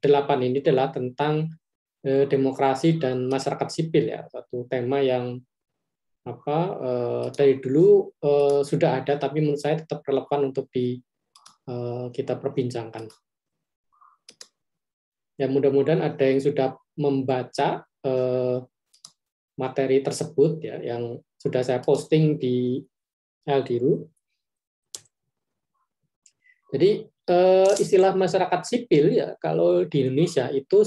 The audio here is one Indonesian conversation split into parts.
8 ini adalah tentang demokrasi dan masyarakat sipil ya, satu tema yang dari dulu sudah ada, tapi menurut saya tetap relevan untuk kita perbincangkan. Ya, mudah-mudahan ada yang sudah membaca materi tersebut ya, yang sudah saya posting di Aldiru. Jadi istilah masyarakat sipil ya, kalau di Indonesia itu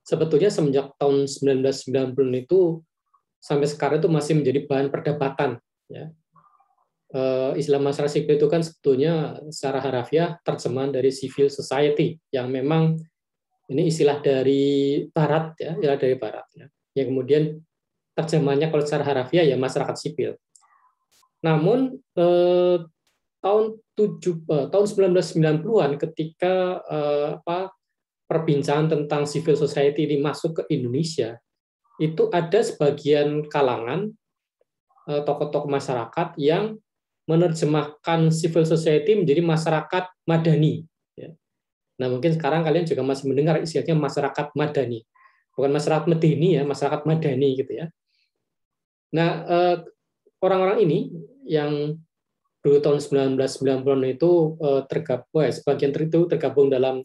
sebetulnya semenjak tahun 1990 itu sampai sekarang itu masih menjadi bahan perdebatan ya. Istilah masyarakat sipil itu kan sebetulnya secara harafiah terjemahan dari civil society, yang memang ini istilah dari barat ya, istilah dari barat ya. Yang kemudian terjemahannya kalau secara harafiah ya masyarakat sipil. Namun tahun 1990-an ketika perbincangan tentang civil society ini masuk ke Indonesia, itu ada sebagian kalangan tokoh-tokoh masyarakat yang menerjemahkan civil society menjadi masyarakat madani. Nah, mungkin sekarang kalian juga masih mendengar istilahnya masyarakat madani, bukan masyarakat medeni ya, masyarakat madani gitu ya. Nah, orang-orang ini yang dulu tahun 1990 itu sebagian itu tergabung dalam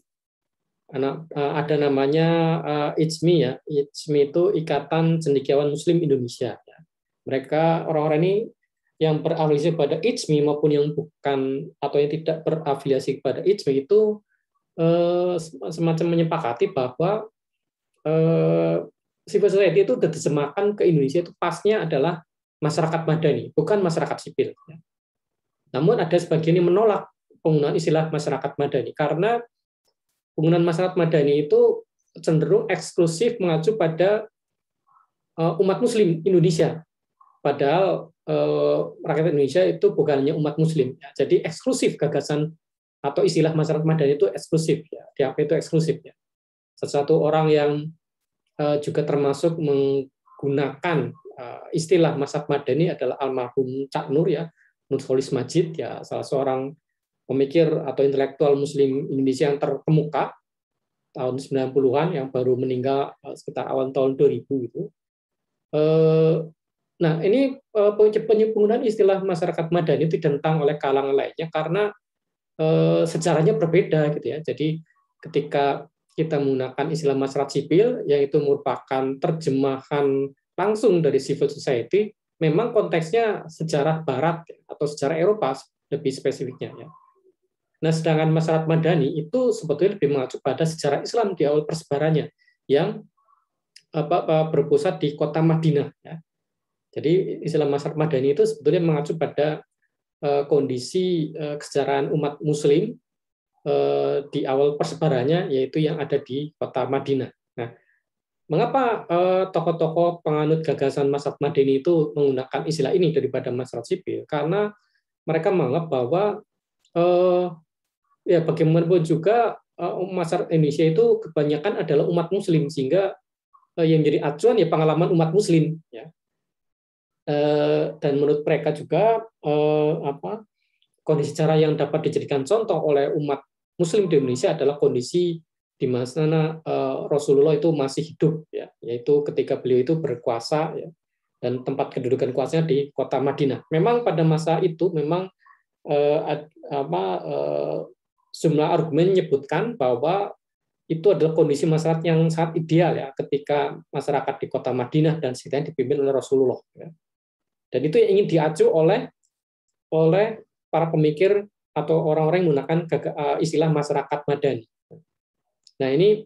ada namanya ICMI ya. ICMI itu Ikatan Cendekiawan Muslim Indonesia. Mereka orang-orang ini yang berafiliasi pada ICMI maupun yang bukan atau yang tidak berafiliasi pada ICMI itu semacam menyepakati bahwa civil society itu diterjemahkan ke Indonesia itu pasnya adalah masyarakat madani, bukan masyarakat sipil. Namun ada sebagian yang menolak penggunaan istilah masyarakat madani karena penggunaan masyarakat madani itu cenderung eksklusif mengacu pada umat Muslim Indonesia. Padahal rakyat Indonesia itu bukan hanya umat Muslim. Ya. Jadi eksklusif gagasan atau istilah masyarakat madani itu eksklusif. Ya. Diapa itu eksklusif. Ya. Satu orang yang juga termasuk menggunakan istilah masyarakat madani adalah almarhum Cak Nur ya, Nurholis Majid ya, salah seorang pemikir atau intelektual Muslim Indonesia yang terkemuka tahun 90-an yang baru meninggal sekitar awal tahun 2000 itu. Nah, ini penggunaan istilah masyarakat madani itu ditentang oleh kalangan lainnya karena sejarahnya berbeda gitu ya. Jadi ketika kita menggunakan istilah masyarakat sipil, yaitu merupakan terjemahan langsung dari civil society, memang konteksnya sejarah Barat atau sejarah Eropa lebih spesifiknya. Ya. Nah, sedangkan masyarakat madani itu sebetulnya lebih mengacu pada sejarah Islam di awal persebarannya, yang berpusat di kota Madinah. Ya. Jadi istilah masyarakat madani itu sebetulnya mengacu pada kondisi kesejarahan umat Muslim di awal persebarannya, yaitu yang ada di kota Madinah. Nah, mengapa tokoh-tokoh penganut gagasan masyarakat madani itu menggunakan istilah ini daripada masyarakat sipil? Karena mereka menganggap bahwa ya bagaimanapun juga masyarakat Indonesia itu kebanyakan adalah umat Muslim, sehingga yang jadi acuan ya pengalaman umat Muslim. Ya. Dan menurut mereka juga kondisi sejarah yang dapat dijadikan contoh oleh umat Muslim di Indonesia adalah kondisi di mana Rasulullah itu masih hidup, ya, yaitu ketika beliau itu berkuasa, ya, dan tempat kedudukan kuasanya di kota Madinah. Memang pada masa itu memang sejumlah argumen menyebutkan bahwa itu adalah kondisi masyarakat yang sangat ideal ya ketika masyarakat di kota Madinah dan sekitarnya dipimpin oleh Rasulullah. Ya. Dan itu yang ingin diacu oleh para pemikir atau orang-orang yang menggunakan istilah masyarakat madani. Nah, ini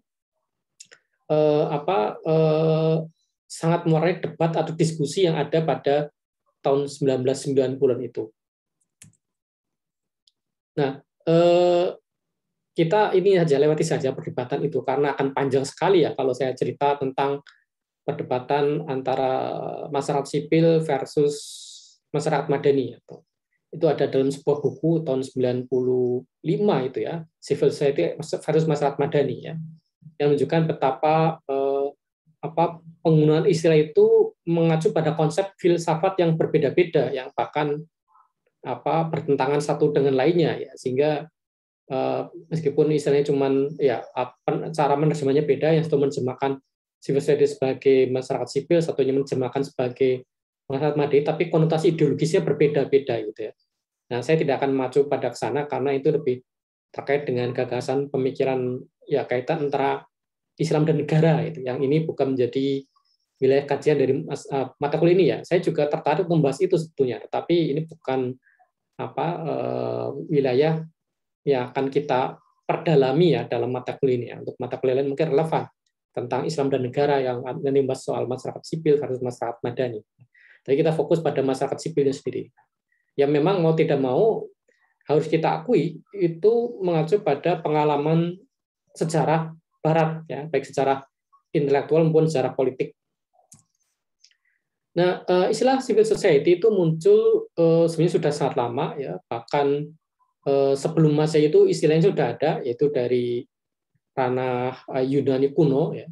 sangat mewarnai debat atau diskusi yang ada pada tahun 1990-an itu. Nah, kita ini saja lewati saja perdebatan itu karena akan panjang sekali ya kalau saya cerita tentang perdebatan antara masyarakat sipil versus masyarakat madani. Itu ada dalam sebuah buku tahun 95 itu ya, Civil Society versus Masyarakat Madani ya, yang menunjukkan betapa penggunaan istilah itu mengacu pada konsep filsafat yang berbeda-beda, yang bahkan bertentangan satu dengan lainnya ya, sehingga meskipun istilahnya cuman ya cara menerjemahnya beda, yang satu menerjemahkan civil society sebagai masyarakat sipil, satunya menerjemahkan sebagai masyarakat madani, tapi konotasi ideologisnya berbeda-beda gitu ya. Nah, saya tidak akan maju pada ke sana karena itu lebih terkait dengan gagasan pemikiran ya kaitan antara Islam dan negara itu. Yang ini bukan menjadi wilayah kajian dari mata kuliah ini ya. Saya juga tertarik membahas itu sebetulnya, tetapi ini bukan wilayah yang akan kita perdalami ya dalam mata kuliah ini ya. Untuk mata kuliah lain mungkin relevan tentang Islam dan negara yang membahas soal masyarakat sipil versus masyarakat madani. Jadi kita fokus pada masyarakat sipilnya sendiri. Yang memang mau tidak mau harus kita akui itu mengacu pada pengalaman sejarah Barat ya, baik secara intelektual maupun secara politik. Nah, istilah civil society itu muncul sebenarnya sudah sangat lama ya, bahkan sebelum Masehi itu istilahnya sudah ada, yaitu dari ranah Yunani kuno ya.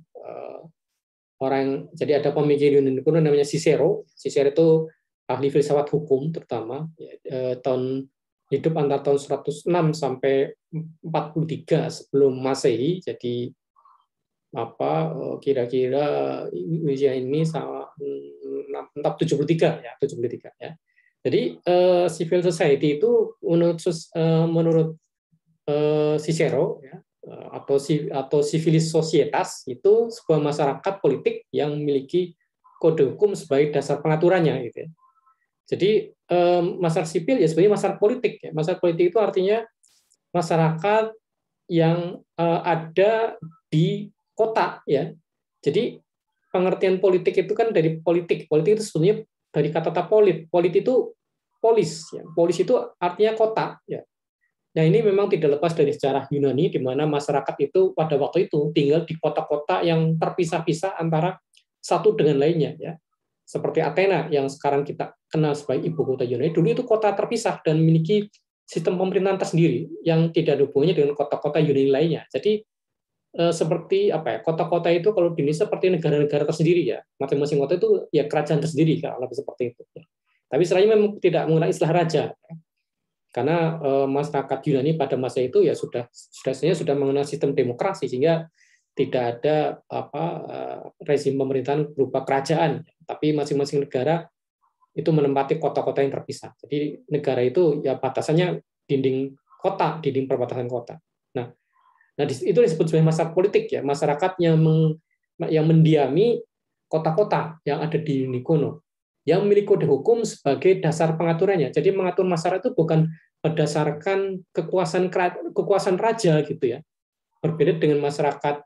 Jadi ada pemikir Yunani kuno namanya Cicero. Cicero itu ahli filsafat hukum terutama ya, hidup antara tahun 106 sampai 43 sebelum Masehi. Jadi kira-kira usia ini sama 73 ya, 73 ya. Jadi civil society itu menurut Cicero ya, atau civilis societas itu sebuah masyarakat politik yang memiliki kode hukum sebagai dasar pengaturannya gitu ya. Jadi masyarakat sipil ya sebenarnya masyarakat politik ya. Masyarakat politik itu artinya masyarakat yang ada di kota ya. Jadi pengertian politik itu kan dari politik. Politik itu sebenarnya dari kata polit. Polit itu polis ya. Polis itu artinya kota ya. Nah, ini memang tidak lepas dari sejarah Yunani di mana masyarakat itu pada waktu itu tinggal di kota-kota yang terpisah-pisah antara satu dengan lainnya ya. Seperti Athena yang sekarang kita kenal sebagai ibu kota Yunani, dulu itu kota terpisah dan memiliki sistem pemerintahan tersendiri yang tidak ada hubungannya dengan kota-kota Yunani lainnya. Jadi seperti kota-kota itu kalau di Indonesia seperti negara-negara tersendiri ya, masing-masing kota itu ya kerajaan tersendiri kalau lebih seperti itu. Tapi istilahnya memang tidak menggunakan istilah raja, karena masyarakat Yunani pada masa itu ya sudah mengenal sistem demokrasi sehingga tidak ada rezim pemerintahan berupa kerajaan, tapi masing-masing negara itu menempati kota-kota yang terpisah. Jadi negara itu ya batasannya dinding kota, dinding perbatasan kota. Nah itu disebut sebagai masyarakat politik ya, masyarakat yang mendiami kota-kota yang ada di Yunani kuno, yang memiliki kode hukum sebagai dasar pengaturannya. Jadi mengatur masyarakat itu bukan berdasarkan kekuasaan raja gitu ya. Berbeda dengan masyarakat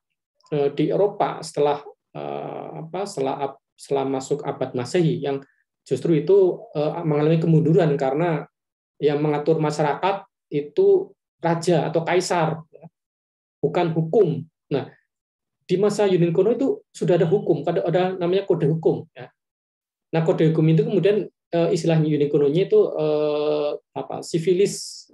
di Eropa setelah masuk abad Masehi yang justru itu mengalami kemunduran karena yang mengatur masyarakat itu raja atau kaisar, bukan hukum. Nah, di masa Yunani kuno itu sudah ada hukum, ada namanya kode hukum. Ya. Nah, kode hukum itu kemudian istilahnya Yunani kunonya itu civilis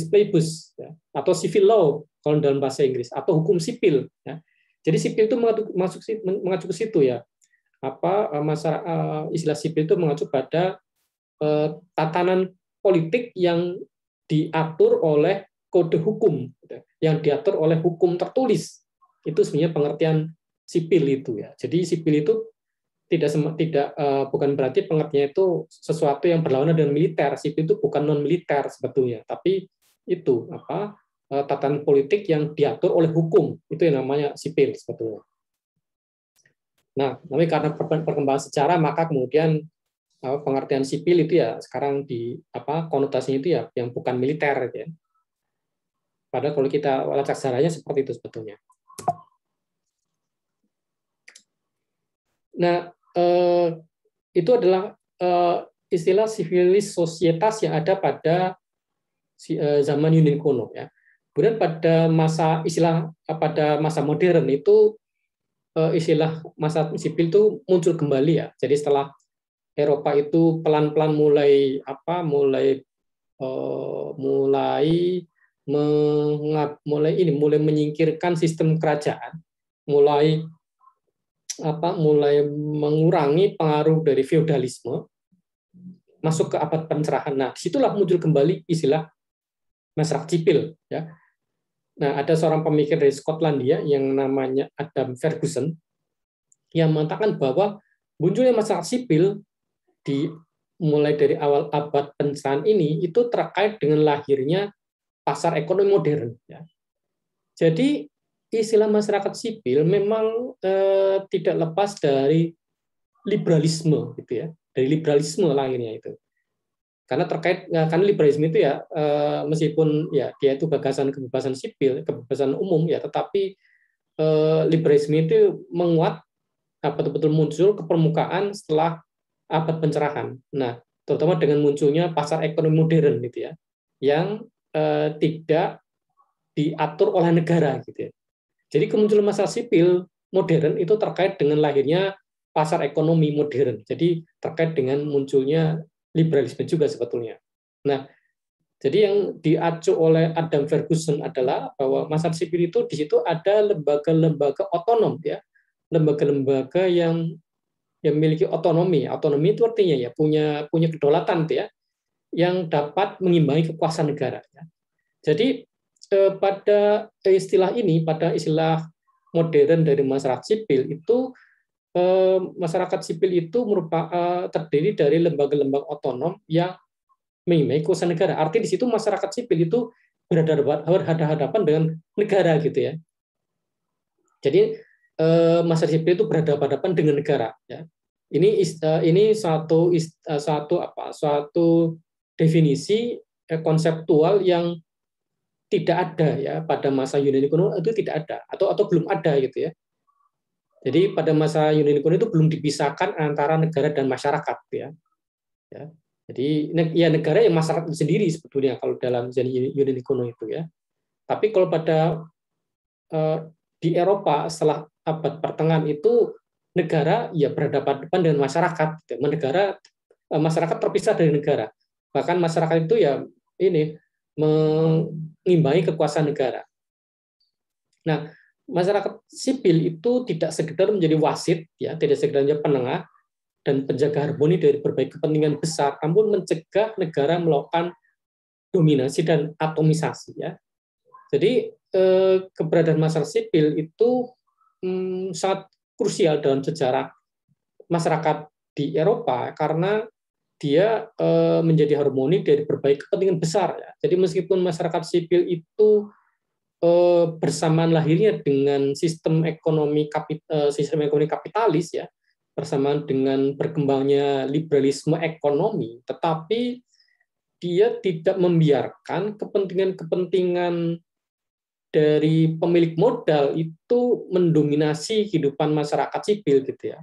plebis ya, atau civil law kalau dalam bahasa Inggris, atau hukum sipil. Ya. Jadi sipil itu mengacu ke situ ya. Istilah sipil itu mengacu pada tatanan politik yang diatur oleh kode hukum, yang diatur oleh hukum tertulis. Itu sebenarnya pengertian sipil itu ya. Jadi sipil itu bukan berarti pengertiannya itu sesuatu yang berlawanan dengan militer. Sipil itu bukan non militer sebetulnya, tapi itu tatanan politik yang diatur oleh hukum. Itu yang namanya sipil sebetulnya. Nah, tapi karena perkembangan sejarah maka kemudian pengertian sipil itu ya sekarang konotasinya itu ya yang bukan militer ya. Padahal kalau kita lacak sejarahnya seperti itu sebetulnya. Nah, itu adalah istilah civilis societas yang ada pada zaman Yunani kuno ya. Kemudian pada masa modern itu istilah masa sipil itu muncul kembali ya. Jadi setelah Eropa itu pelan-pelan mulai menyingkirkan sistem kerajaan, mulai mengurangi pengaruh dari feodalisme, masuk ke abad pencerahan. Nah, disitulah muncul kembali istilah masyarakat sipil ya. Nah, ada seorang pemikir dari Skotlandia yang namanya Adam Ferguson yang mengatakan bahwa munculnya masyarakat sipil di mulai dari awal abad pencerahan ini itu terkait dengan lahirnya pasar ekonomi modern. Ya. Jadi istilah masyarakat sipil memang tidak lepas dari liberalisme, gitu ya, dari liberalisme lahirnya itu. Karena liberalisme itu ya meskipun ya dia itu gagasan kebebasan sipil, kebebasan umum ya, tetapi liberalisme itu menguat betul-betul muncul ke permukaan setelah abad pencerahan. Nah, terutama dengan munculnya pasar ekonomi modern gitu ya, yang tidak diatur oleh negara gitu ya. Jadi kemunculan masyarakat sipil modern itu terkait dengan lahirnya pasar ekonomi modern. Jadi terkait dengan munculnya liberalisme juga sebetulnya. Nah, jadi yang diacu oleh Adam Ferguson adalah bahwa masyarakat sipil itu di situ ada lembaga-lembaga otonom ya, lembaga-lembaga yang memiliki otonomi. Otonomi itu artinya ya punya kedaulatan ya, yang dapat mengimbangi kekuasaan negara. Ya. Jadi pada istilah ini, pada istilah modern dari masyarakat sipil itu masyarakat sipil itu merupakan terdiri dari lembaga-lembaga otonom yang mengimbangi kekuasaan negara. Arti di situ masyarakat sipil itu berhadapan dengan negara gitu ya. Jadi masyarakat sipil itu berhadapan dengan negara. Ya. Ini suatu definisi konseptual yang tidak ada ya pada masa Yunani kuno, itu tidak ada atau belum ada gitu ya. Jadi pada masa Yunani kuno itu belum dipisahkan antara negara dan masyarakat ya. Ya. Jadi ya negara yang masyarakat sendiri sebetulnya kalau dalam Yunani kuno itu ya. Tapi kalau pada di Eropa setelah abad pertengahan itu negara ya berhadapan dengan masyarakat. Masyarakat terpisah dari negara. Bahkan masyarakat itu ya ini mengimbangi kekuasaan negara. Nah, masyarakat sipil itu tidak sekedar menjadi wasit, ya, tidak sekedar menjadi penengah dan penjaga harmoni dari berbagai kepentingan besar, namun mencegah negara melakukan dominasi dan atomisasi. Ya. Jadi keberadaan masyarakat sipil itu sangat krusial dalam sejarah masyarakat di Eropa karena dia menjadi harmoni dari berbagai kepentingan besar. Ya. Jadi meskipun masyarakat sipil itu bersamaan lahirnya dengan sistem ekonomi kapitalis ya, bersamaan dengan berkembangnya liberalisme ekonomi, tetapi dia tidak membiarkan kepentingan-kepentingan dari pemilik modal itu mendominasi kehidupan masyarakat sipil gitu ya.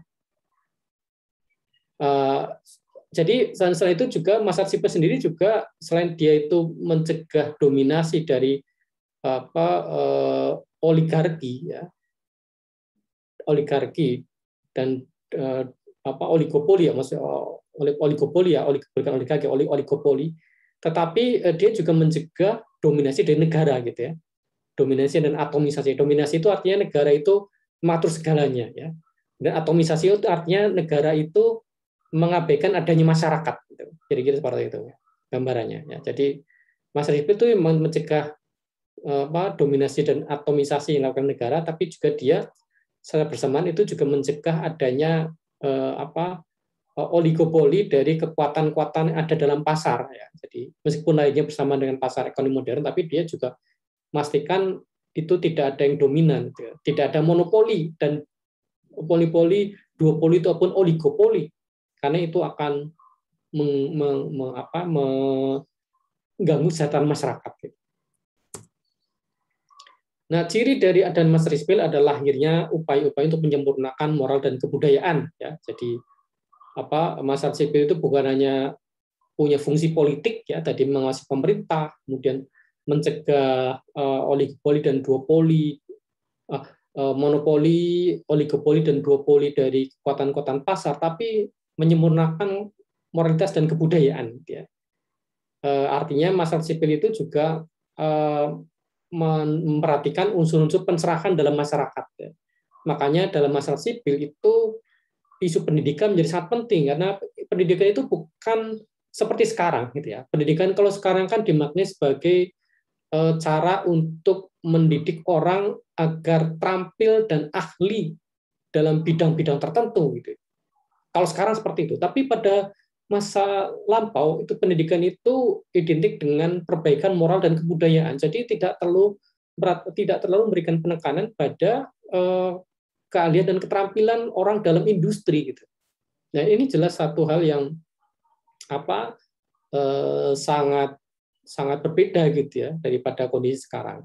Jadi selain itu juga masyarakat sipil sendiri juga selain dia itu mencegah dominasi dari oligarki ya, oligarki dan oligopoli ya, maksudnya oligopoli, tetapi dia juga mencegah dominasi dari negara gitu ya, dominasi dan atomisasi. Dominasi itu artinya negara itu mengatur segalanya ya, dan atomisasi itu artinya negara itu mengabaikan adanya masyarakat. Gitu. Kira-kira seperti itu gambarannya. Ya. Jadi masyarakat itu mencegah dominasi dan atomisasi yang dilakukan negara, tapi juga dia secara bersamaan itu juga mencegah adanya oligopoli dari kekuatan-kekuatan yang ada dalam pasar. Ya. Jadi meskipun lainnya bersamaan dengan pasar ekonomi modern, tapi dia juga memastikan itu tidak ada yang dominan, gitu. Tidak ada monopoli dan monopoli, duopoli ataupun oligopoli, karena itu akan mengganggu kesejahteraan masyarakat. Gitu. Nah, ciri dari adanya masyarakat sipil adalah lahirnya upaya-upaya untuk menyempurnakan moral dan kebudayaan. Ya, jadi masyarakat sipil itu bukan hanya punya fungsi politik, ya, tadi mengawasi pemerintah, kemudian mencegah oligopoli dan duopoli, monopoli, oligopoli dan duopoli dari kekuatan-kekuatan pasar, tapi menyempurnakan moralitas dan kebudayaan. Ya. Artinya masyarakat sipil itu juga memperhatikan unsur-unsur pencerahan dalam masyarakat. Ya. Makanya dalam masyarakat sipil itu isu pendidikan menjadi sangat penting karena pendidikan itu bukan seperti sekarang, gitu ya. Pendidikan kalau sekarang kan dimaknai sebagai cara untuk mendidik orang agar terampil dan ahli dalam bidang-bidang tertentu gitu. Kalau sekarang seperti itu, tapi pada masa lampau itu pendidikan itu identik dengan perbaikan moral dan kebudayaan. Jadi tidak terlalu memberikan penekanan pada keahlian dan keterampilan orang dalam industri gitu. Nah, ini jelas satu hal yang sangat sangat berbeda gitu ya daripada kondisi sekarang.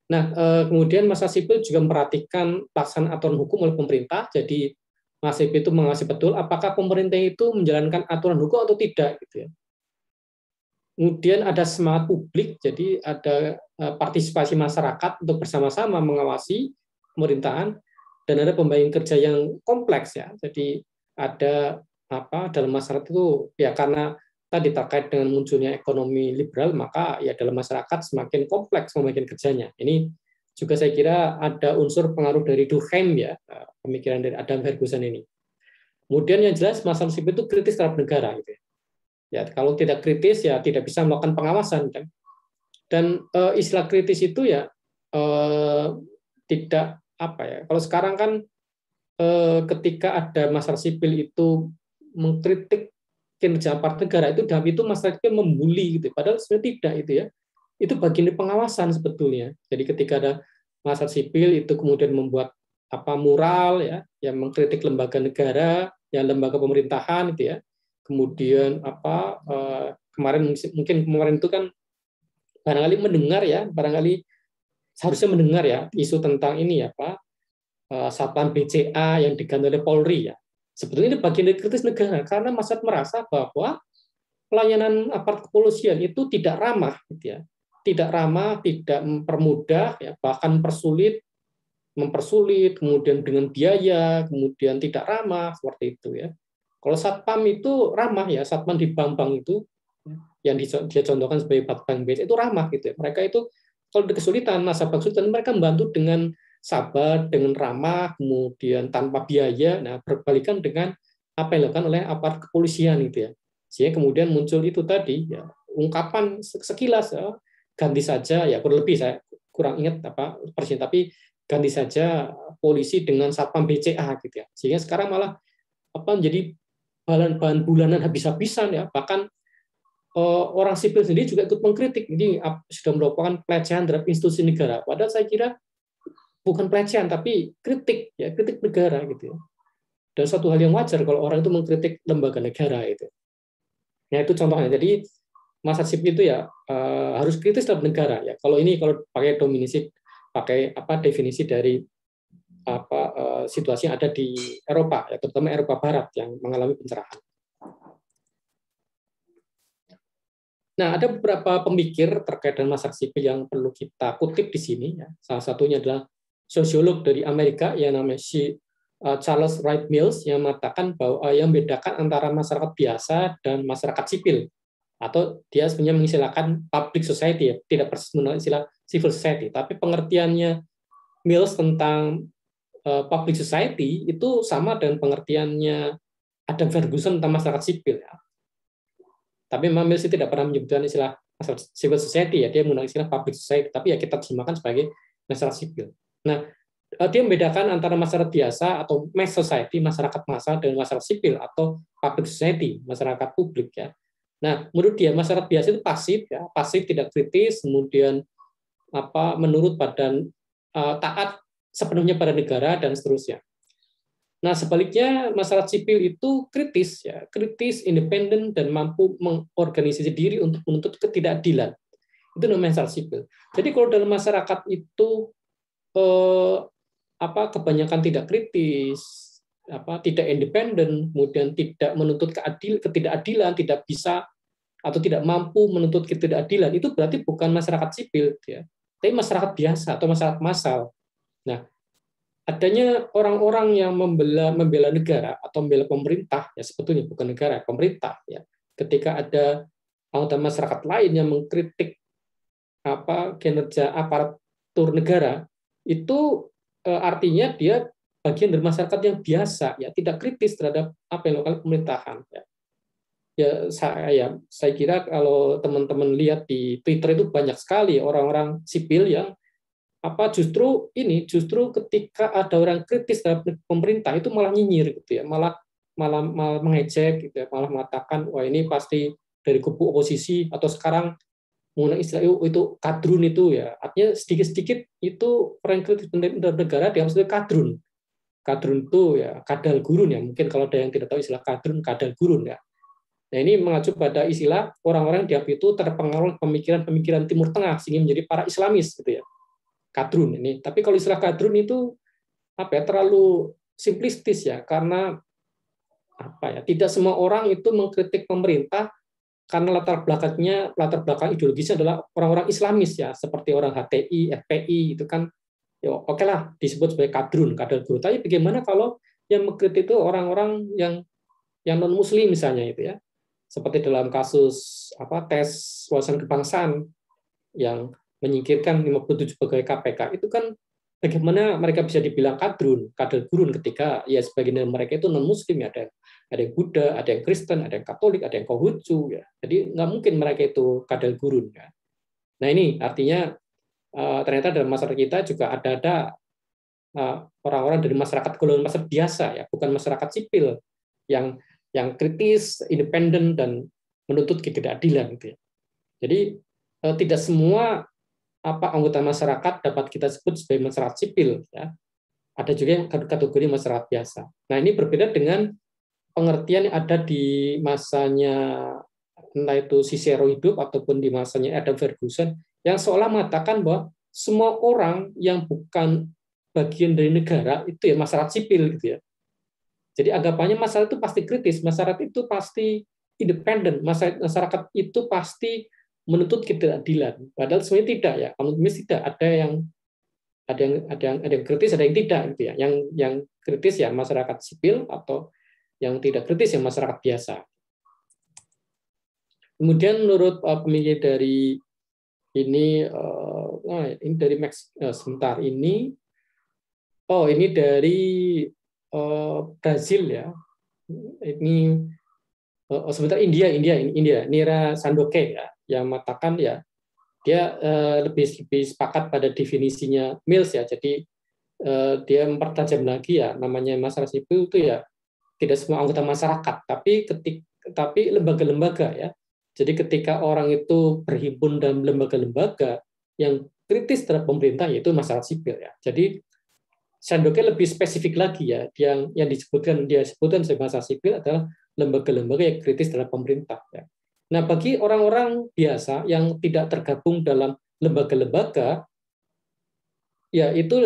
Nah, kemudian masa sipil juga memperhatikan pelaksanaan aturan hukum oleh pemerintah. Jadi masa sipil itu mengawasi betul apakah pemerintah itu menjalankan aturan hukum atau tidak gitu ya. Kemudian ada semangat publik, jadi ada partisipasi masyarakat untuk bersama-sama mengawasi pemerintahan, dan ada pembagian kerja yang kompleks ya. Jadi ada dalam masyarakat itu ya karena tadi terkait dengan munculnya ekonomi liberal, maka ya dalam masyarakat semakin kompleks pembagian kerjanya. Ini juga saya kira ada unsur pengaruh dari Durkheim ya, pemikiran dari Adam Ferguson ini. Kemudian yang jelas masalah sipil itu kritis terhadap negara gitu ya. Ya, kalau tidak kritis ya tidak bisa melakukan pengawasan kan. Dan istilah kritis itu ya tidak Kalau sekarang kan ketika ada masyarakat sipil itu mengkritik kinerja aparat negara itu masyarakat sipil membuli gitu. Padahal sebenarnya tidak itu ya. Itu bagian dari pengawasan sebetulnya. Jadi ketika ada masyarakat sipil itu kemudian membuat mural ya yang mengkritik lembaga negara, ya lembaga pemerintahan itu ya. Kemudian kemarin itu kan barangkali mendengar ya, barangkali seharusnya mendengar ya isu tentang ini ya Satpam BCA yang diganti oleh Polri ya. Sebetulnya ini bagian dari kritis negara karena masyarakat merasa bahwa pelayanan aparat kepolisian itu tidak ramah gitu ya. Tidak ramah, tidak mempermudah ya, bahkan mempersulit, kemudian dengan biaya, kemudian tidak ramah seperti itu ya. Kalau satpam itu ramah ya, satpam di bank-bank itu yang dia contohkan sebagai bank BCA itu ramah gitu ya. Mereka itu kalau ada kesulitan, nasabah kesulitan, mereka membantu dengan sabar, dengan ramah, kemudian tanpa biaya. Nah, berbalikan dengan apa yang dilakukan oleh aparat kepolisian gitu ya. Sehingga kemudian muncul itu tadi ya, ungkapan sekilas ya, ganti saja ya kurang lebih saya kurang ingat persis, tapi ganti saja polisi dengan satpam BCA gitu ya. Sehingga sekarang malah menjadi bahan bulanan habis-habisan ya, bahkan orang sipil sendiri juga ikut mengkritik ini sudah merupakan pelecehan terhadap institusi negara. Padahal saya kira bukan pelecehan tapi kritik ya, kritik negara gitu ya. Dan satu hal yang wajar kalau orang itu mengkritik lembaga negara itu. Ya itu contohnya. Jadi masa sipil itu ya harus kritis terhadap negara ya. Kalau pakai definisi dari situasi yang ada di Eropa ya, terutama Eropa Barat yang mengalami pencerahan. Nah, ada beberapa pemikir terkait dengan masyarakat sipil yang perlu kita kutip di sini. Ya. Salah satunya adalah sosiolog dari Amerika yang namanya Charles Wright Mills yang mengatakan bahwa yang membedakan antara masyarakat biasa dan masyarakat sipil, atau dia sebenarnya mengistilahkan public society, ya, tidak persis menggunakan istilah civil society, tapi pengertiannya Mills tentang public society itu sama dengan pengertiannya Adam Ferguson tentang masyarakat sipil. Ya. Tapi memang Mills tidak pernah menyebutkan istilah civil society, ya dia menggunakan istilah public society, tapi ya kita terjemahkan sebagai masyarakat sipil. Nah, dia membedakan antara masyarakat biasa atau mass society, masyarakat massa, dengan masyarakat sipil atau public society, masyarakat publik ya. Nah, menurut dia masyarakat biasa itu pasif tidak kritis, kemudian menurut badan taat sepenuhnya pada negara dan seterusnya. Nah, sebaliknya masyarakat sipil itu kritis, independen dan mampu mengorganisasi diri untuk menuntut ketidakadilan. Itu namanya masyarakat sipil. Jadi kalau dalam masyarakat itu kebanyakan tidak kritis, tidak independen, kemudian tidak menuntut ketidakadilan, tidak bisa atau tidak mampu menuntut ketidakadilan, itu berarti bukan masyarakat sipil, ya, tapi masyarakat biasa atau masyarakat massal. Nah, adanya orang-orang yang membela negara atau membela pemerintah, ya sebetulnya bukan negara, pemerintah, ya. Ketika ada anggota masyarakat lain yang mengkritik kinerja aparatur negara, itu artinya dia bagian dari masyarakat yang biasa, ya tidak kritis terhadap apa yang dilakukan pemerintahan. Ya. saya kira kalau teman-teman lihat di Twitter itu banyak sekali orang-orang sipil yang justru ketika ada orang kritis terhadap pemerintah itu malah nyinyir gitu ya, malah mengejek gitu ya, malah mengatakan wah ini pasti dari kubu oposisi, atau sekarang menggunakan istilah itu kadrun itu ya, artinya sedikit-sedikit itu orang kritis negara dianggap kadrun. Kadrun itu ya kadal gurun ya, mungkin kalau ada yang tidak tahu istilah kadrun, kadal gurun ya. Nah ini mengacu pada istilah orang-orang dianggap itu terpengaruh pemikiran-pemikiran Timur Tengah sehingga menjadi para Islamis gitu ya. Kadrun ini. Tapi kalau istilah kadrun itu terlalu simplistis ya, karena tidak semua orang itu mengkritik pemerintah karena latar belakang ideologisnya adalah orang-orang Islamis ya, seperti orang HTI, FPI itu kan ya oke lah disebut sebagai kadal gurun. Tapi bagaimana kalau yang mengkritik itu orang-orang yang non Muslim misalnya itu ya, seperti dalam kasus tes wawasan kebangsaan yang menyingkirkan 57 pegawai KPK itu kan, bagaimana mereka bisa dibilang kadal gurun ketika ya sebagian dari mereka itu non Muslim ya, ada yang Buddha, ada yang Kristen, ada yang Katolik, ada yang Konghucu ya. Jadi nggak mungkin mereka itu kadal gurun ya. Nah ini artinya ternyata dalam masyarakat kita juga ada orang-orang dari masyarakat golongan masyarakat biasa ya, bukan masyarakat sipil yang kritis, independen dan menuntut ketidakadilan gitu ya. Jadi tidak semua anggota masyarakat dapat kita sebut sebagai masyarakat sipil ya. Ada juga yang kategori masyarakat biasa. Nah, ini berbeda dengan pengertian yang ada di masanya entah itu Cicero hidup ataupun di masanya Adam Ferguson yang seolah mengatakan bahwa semua orang yang bukan bagian dari negara itu ya masyarakat sipil gitu ya. Jadi anggapannya masyarakat itu pasti kritis, masyarakat itu pasti independen, masyarakat itu pasti menuntut ketidakadilan. Padahal sebenarnya tidak ya. Menurut tidak, ada yang kritis, ada yang tidak gitu ya. Yang kritis ya masyarakat sipil, atau yang tidak kritis ya masyarakat biasa. Kemudian menurut pemikir dari ini dari Max sebentar ini dari Brazil ya. Ini sebentar India Nira Sandoke ya, yang mengatakan ya dia lebih sepakat pada definisinya Mills ya. Jadi dia mempertajam lagi ya, namanya masyarakat sipil itu ya tidak semua anggota masyarakat, tapi lembaga-lembaga ya. Jadi ketika orang itu berhimpun dalam lembaga-lembaga yang kritis terhadap pemerintah, yaitu masyarakat sipil ya. Jadi Sandoke lebih spesifik lagi ya, yang disebutkan sebagai masyarakat sipil adalah lembaga-lembaga yang kritis terhadap pemerintah ya. Nah, bagi orang-orang biasa yang tidak tergabung dalam lembaga-lembaga, ya itu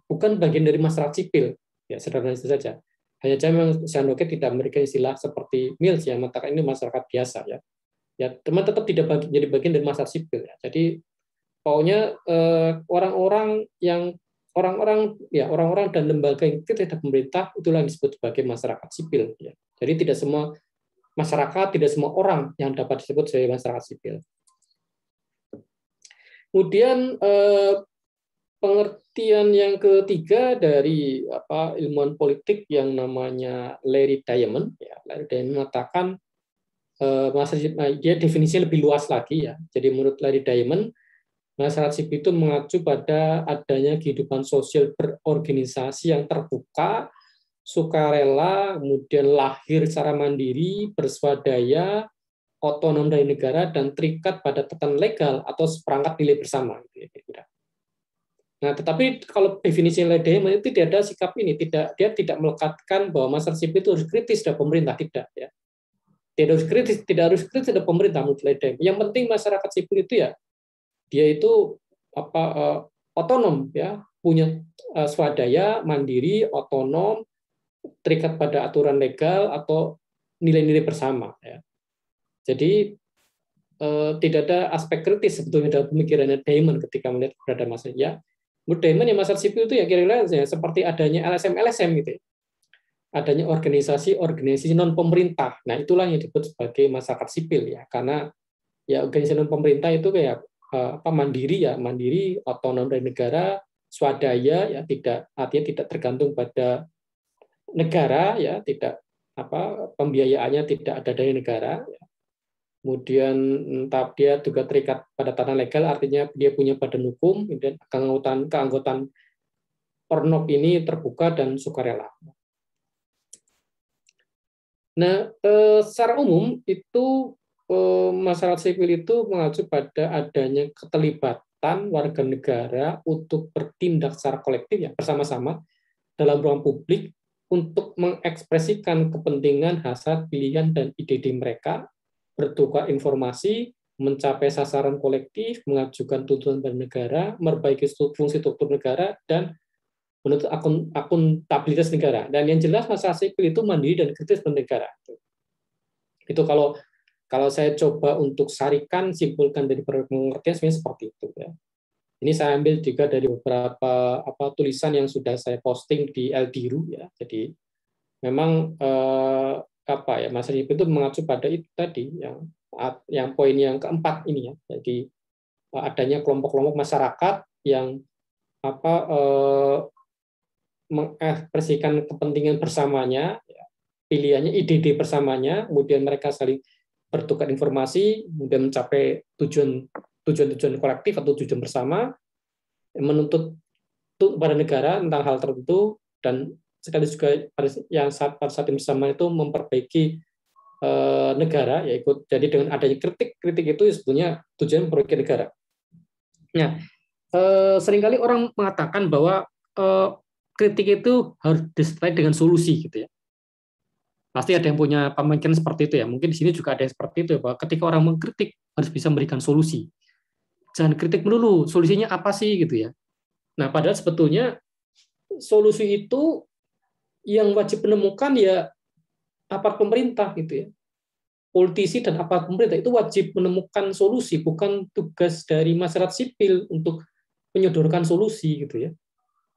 bukan bagian dari masyarakat sipil, ya sederhana itu saja. Hanya saja memang Sandoke tidak memberikan istilah seperti Mills yang mengatakan ini masyarakat biasa ya. Ya, teman tetap tidak jadi bagian dari masyarakat sipil ya. Jadi pokoknya orang-orang dan lembaga yang tidak pemerintah itulah yang disebut sebagai masyarakat sipil ya. Jadi tidak semua masyarakat, tidak semua orang yang dapat disebut sebagai masyarakat sipil. Kemudian pengertian yang ketiga dari ilmuwan politik yang namanya Larry Diamond ya. Larry Diamond mengatakan dia definisinya lebih luas lagi ya. Jadi menurut Larry Diamond, masyarakat sipil itu mengacu pada adanya kehidupan sosial berorganisasi yang terbuka, sukarela, kemudian lahir secara mandiri, berswadaya, otonom dari negara, dan terikat pada tatanan legal atau seperangkat nilai bersama. Nah, tetapi kalau definisi Diamond itu tidak ada sikap ini, dia tidak melekatkan bahwa masyarakat sipil itu harus kritis terhadap pemerintah, tidak ya. Tidak harus kritis terhadap pemerintah menurut Diamond. Yang penting masyarakat sipil itu ya dia itu otonom ya, punya swadaya, mandiri, otonom, terikat pada aturan legal atau nilai-nilai bersama ya. Jadi tidak ada aspek kritis sebetulnya dalam pemikirannya Diamond ketika melihat keberadaan masyarakat ya. Menurut Diamond ya masyarakat sipil itu ya kira-kira ya, seperti adanya LSM gitu ya. Adanya organisasi non pemerintah. Nah, itulah yang disebut sebagai masyarakat sipil ya, karena ya organisasi non pemerintah itu kayak mandiri, otonom dari negara, swadaya ya, artinya tidak tergantung pada negara ya, tidak pembiayaannya tidak ada dari negara. Kemudian dia juga terikat pada tanah legal, artinya dia punya badan hukum, dan keanggotaan Ornop ini terbuka dan sukarela. Nah, secara umum itu masyarakat sipil itu mengacu pada adanya keterlibatan warga negara untuk bertindak secara kolektif ya bersama-sama dalam ruang publik untuk mengekspresikan kepentingan, hasrat, pilihan, dan ide-ide mereka, bertukar informasi, mencapai sasaran kolektif, mengajukan tuntutan pada negara, memperbaiki fungsi struktur negara, dan menuntut akuntabilitas negara. Dan yang jelas masyarakat sipil itu mandiri dan kritis pada negara. Itu kalau saya coba untuk sarikan, simpulkan dari pengertian sebenarnya seperti itu. Ya. Ini saya ambil juga dari beberapa tulisan yang sudah saya posting di Eldiru. Ya. Jadi memang masyarakat sipil itu mengacu pada itu tadi, yang poin yang keempat ini ya. Jadi adanya kelompok-kelompok masyarakat yang mengekspresikan kepentingan bersamanya, pilihannya, ide-ide bersamanya, kemudian mereka saling bertukar informasi, kemudian mencapai tujuan kolektif atau tujuan bersama, menuntut pada negara tentang hal tertentu, dan sekali juga yang pada saat yang bersama itu memperbaiki negara, yaitu jadi dengan adanya kritik itu sebetulnya tujuan memperbaiki negara. Nah, seringkali orang mengatakan bahwa kritik itu harus disertai dengan solusi gitu ya. Pasti ada yang punya pemikiran seperti itu ya. Mungkin di sini juga ada yang seperti itu ya, bahwa ketika orang mengkritik harus bisa memberikan solusi. Jangan kritik melulu, solusinya apa sih gitu ya. Nah, padahal sebetulnya solusi itu yang wajib menemukan ya aparat pemerintah gitu ya. Politisi dan aparat pemerintah itu wajib menemukan solusi, bukan tugas dari masyarakat sipil untuk menyodorkan solusi gitu ya.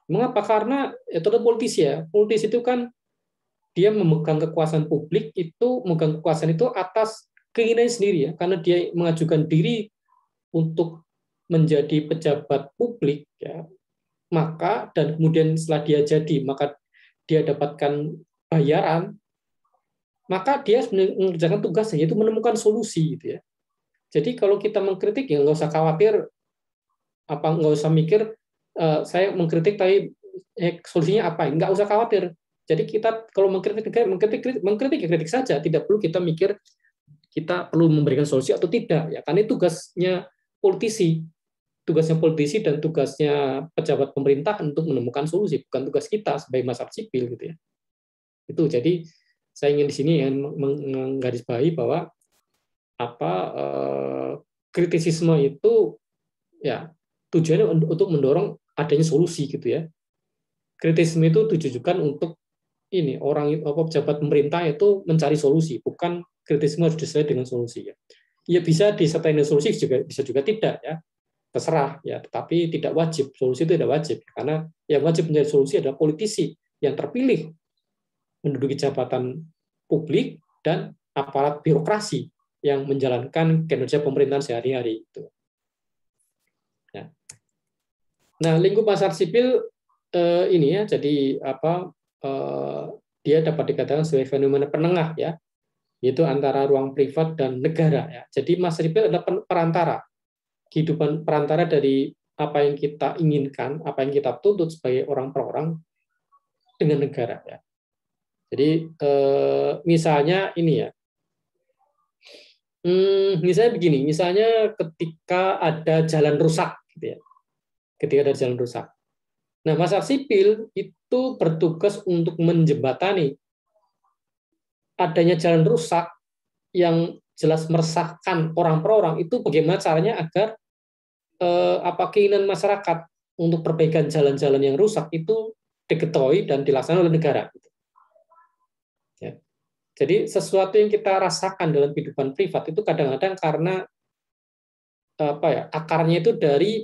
Mengapa? Karena itu politisi ya. Politisi itu kan dia memegang kekuasaan publik, memegang kekuasaan itu atas keinginannya sendiri ya, karena dia mengajukan diri untuk menjadi pejabat publik ya. Maka dan kemudian setelah dia jadi, maka dia dapatkan bayaran, maka dia mengerjakan tugasnya yaitu menemukan solusi gitu ya. Jadi kalau kita mengkritik ya nggak usah khawatir, nggak usah mikir saya mengkritik tapi solusinya apa, nggak usah khawatir. Jadi kita kalau mengkritik ya kritik saja, tidak perlu kita mikir kita perlu memberikan solusi atau tidak ya, karena itu tugasnya politisi dan tugasnya pejabat pemerintah untuk menemukan solusi, bukan tugas kita sebagai masyarakat sipil gitu ya. Itu jadi saya ingin di sini menggarisbawahi bahwa kritisisme itu ya tujuannya untuk mendorong adanya solusi gitu ya. Kritisisme itu ditujukan untuk pejabat pemerintah itu mencari solusi, bukan kritisisme harus disertai dengan solusi ya. Ya bisa disertai dengan solusi bisa juga tidak ya. Terserah ya, tetapi tidak wajib. Solusi itu tidak wajib karena yang wajib mencari solusi adalah politisi yang terpilih menduduki jabatan publik dan aparat birokrasi yang menjalankan kinerja pemerintahan sehari-hari itu. Ya. Nah, lingkup masyarakat sipil ini ya, jadi dia dapat dikatakan sebagai fenomena penengah ya, yaitu antara ruang privat dan negara ya. Jadi masyarakat sipil adalah perantara, kehidupan perantara dari apa yang kita inginkan, apa yang kita tuntut sebagai orang per orang dengan negara ya. Jadi misalnya ini ya, misalnya begini, misalnya ketika ada jalan rusak gitu ya, ketika ada jalan rusak. Nah, masyarakat sipil itu bertugas untuk menjembatani adanya jalan rusak yang jelas meresahkan orang per orang, itu bagaimana caranya agar keinginan masyarakat untuk perbaikan jalan-jalan yang rusak itu diketahui dan dilaksanakan oleh negara. Ya. Jadi sesuatu yang kita rasakan dalam kehidupan privat itu kadang-kadang karena akarnya itu dari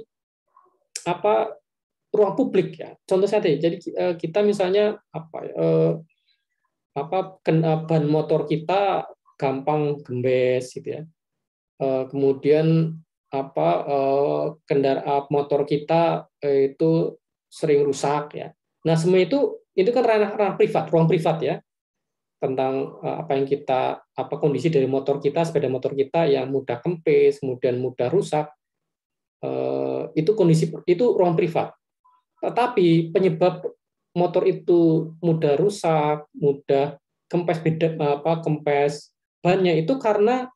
ruang publik ya. Contoh saja, jadi kita misalnya ban motor kita gampang gembes gitu ya. Kemudian kendaraan motor kita itu sering rusak ya. Nah, semua itu kan ranah privat, ruang privat ya. tentang kondisi dari motor kita, sepeda motor kita yang mudah kempes, kemudian mudah rusak, itu ruang privat. Tetapi penyebab motor itu mudah rusak, mudah kempes kempes bannya itu karena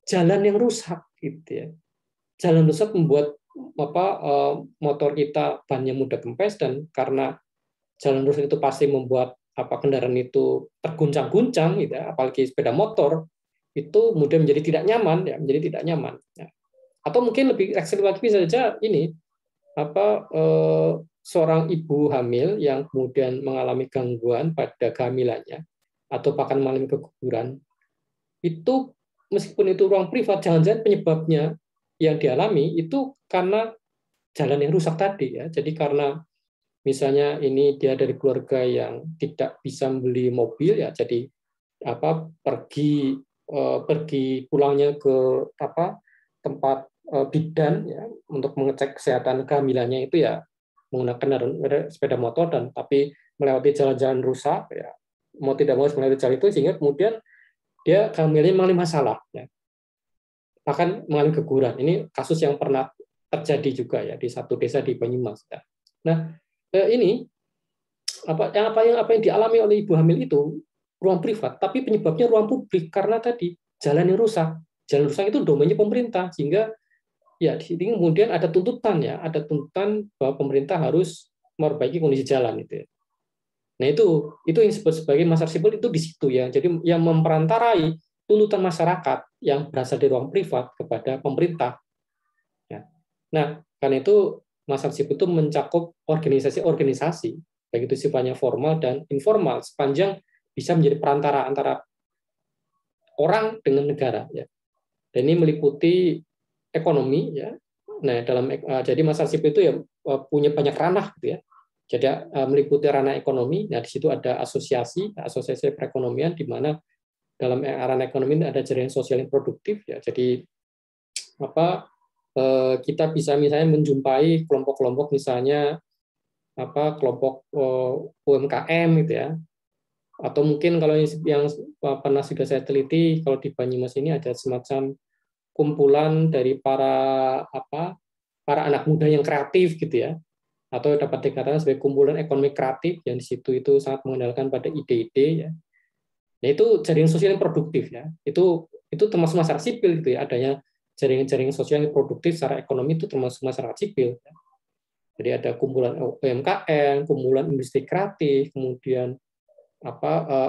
jalan yang rusak gitu ya. Jalan rusak membuat motor kita bannya mudah kempes, dan karena jalan rusak itu pasti membuat kendaraan itu terguncang-guncang gitu ya, apalagi sepeda motor itu mudah menjadi tidak nyaman ya, menjadi tidak nyaman ya. Atau mungkin lebih ekstrim lagi bisa saja ini seorang ibu hamil yang kemudian mengalami gangguan pada kehamilannya atau bahkan mengalami keguguran, itu meskipun itu ruang privat, jangan-jangan penyebabnya yang dialami itu karena jalan yang rusak tadi ya. Jadi karena misalnya ini dia dari keluarga yang tidak bisa membeli mobil ya, jadi pergi pulangnya ke tempat bidan ya untuk mengecek kesehatan kehamilannya itu ya menggunakan sepeda motor, dan tapi melewati jalan-jalan rusak ya, mau tidak mau melewati jalan itu, sehingga kemudian dia kehamilannya mengalami masalah ya, bahkan mengalami keguguran. Ini kasus yang pernah terjadi juga ya di satu desa di Banyumas ya. Nah, ini apa yang dialami oleh ibu hamil itu ruang privat, tapi penyebabnya ruang publik karena tadi jalan yang rusak. Jalan rusak itu domainnya pemerintah, sehingga ya di sini kemudian ada tuntutan bahwa pemerintah harus memperbaiki kondisi jalan itu. Nah, itu yang disebut sebagai masyarakat sipil itu di situ ya. Jadi yang memperantarai tuntutan masyarakat yang berasal dari ruang privat kepada pemerintah. Ya. Nah, karena itu masyarakat sipil itu mencakup organisasi-organisasi, baik itu sifatnya formal dan informal, sepanjang bisa menjadi perantara antara orang dengan negara. Ya. Dan ini meliputi ekonomi, ya. Nah, jadi masyarakat sipil itu ya punya banyak ranah, gitu ya. Jadi meliputi ranah ekonomi. Nah, di situ ada asosiasi perekonomian, di mana dalam ranah ekonomi ada jaringan sosial yang produktif, ya. Jadi kita bisa misalnya menjumpai kelompok-kelompok, misalnya kelompok UMKM gitu ya, atau mungkin kalau yang pernah sudah saya teliti, kalau di Banyumas ini ada semacam kumpulan dari para anak muda yang kreatif gitu ya, atau dapat dikatakan sebagai kumpulan ekonomi kreatif yang di situ itu sangat mengandalkan pada ide-ide ya. Nah, itu jaringan sosial yang produktif ya. Itu termasuk masyarakat sipil gitu ya. Adanya jaringan-jaringan sosial yang produktif secara ekonomi itu termasuk masyarakat sipil. Ya. Jadi ada kumpulan UMKM, kumpulan industri kreatif, kemudian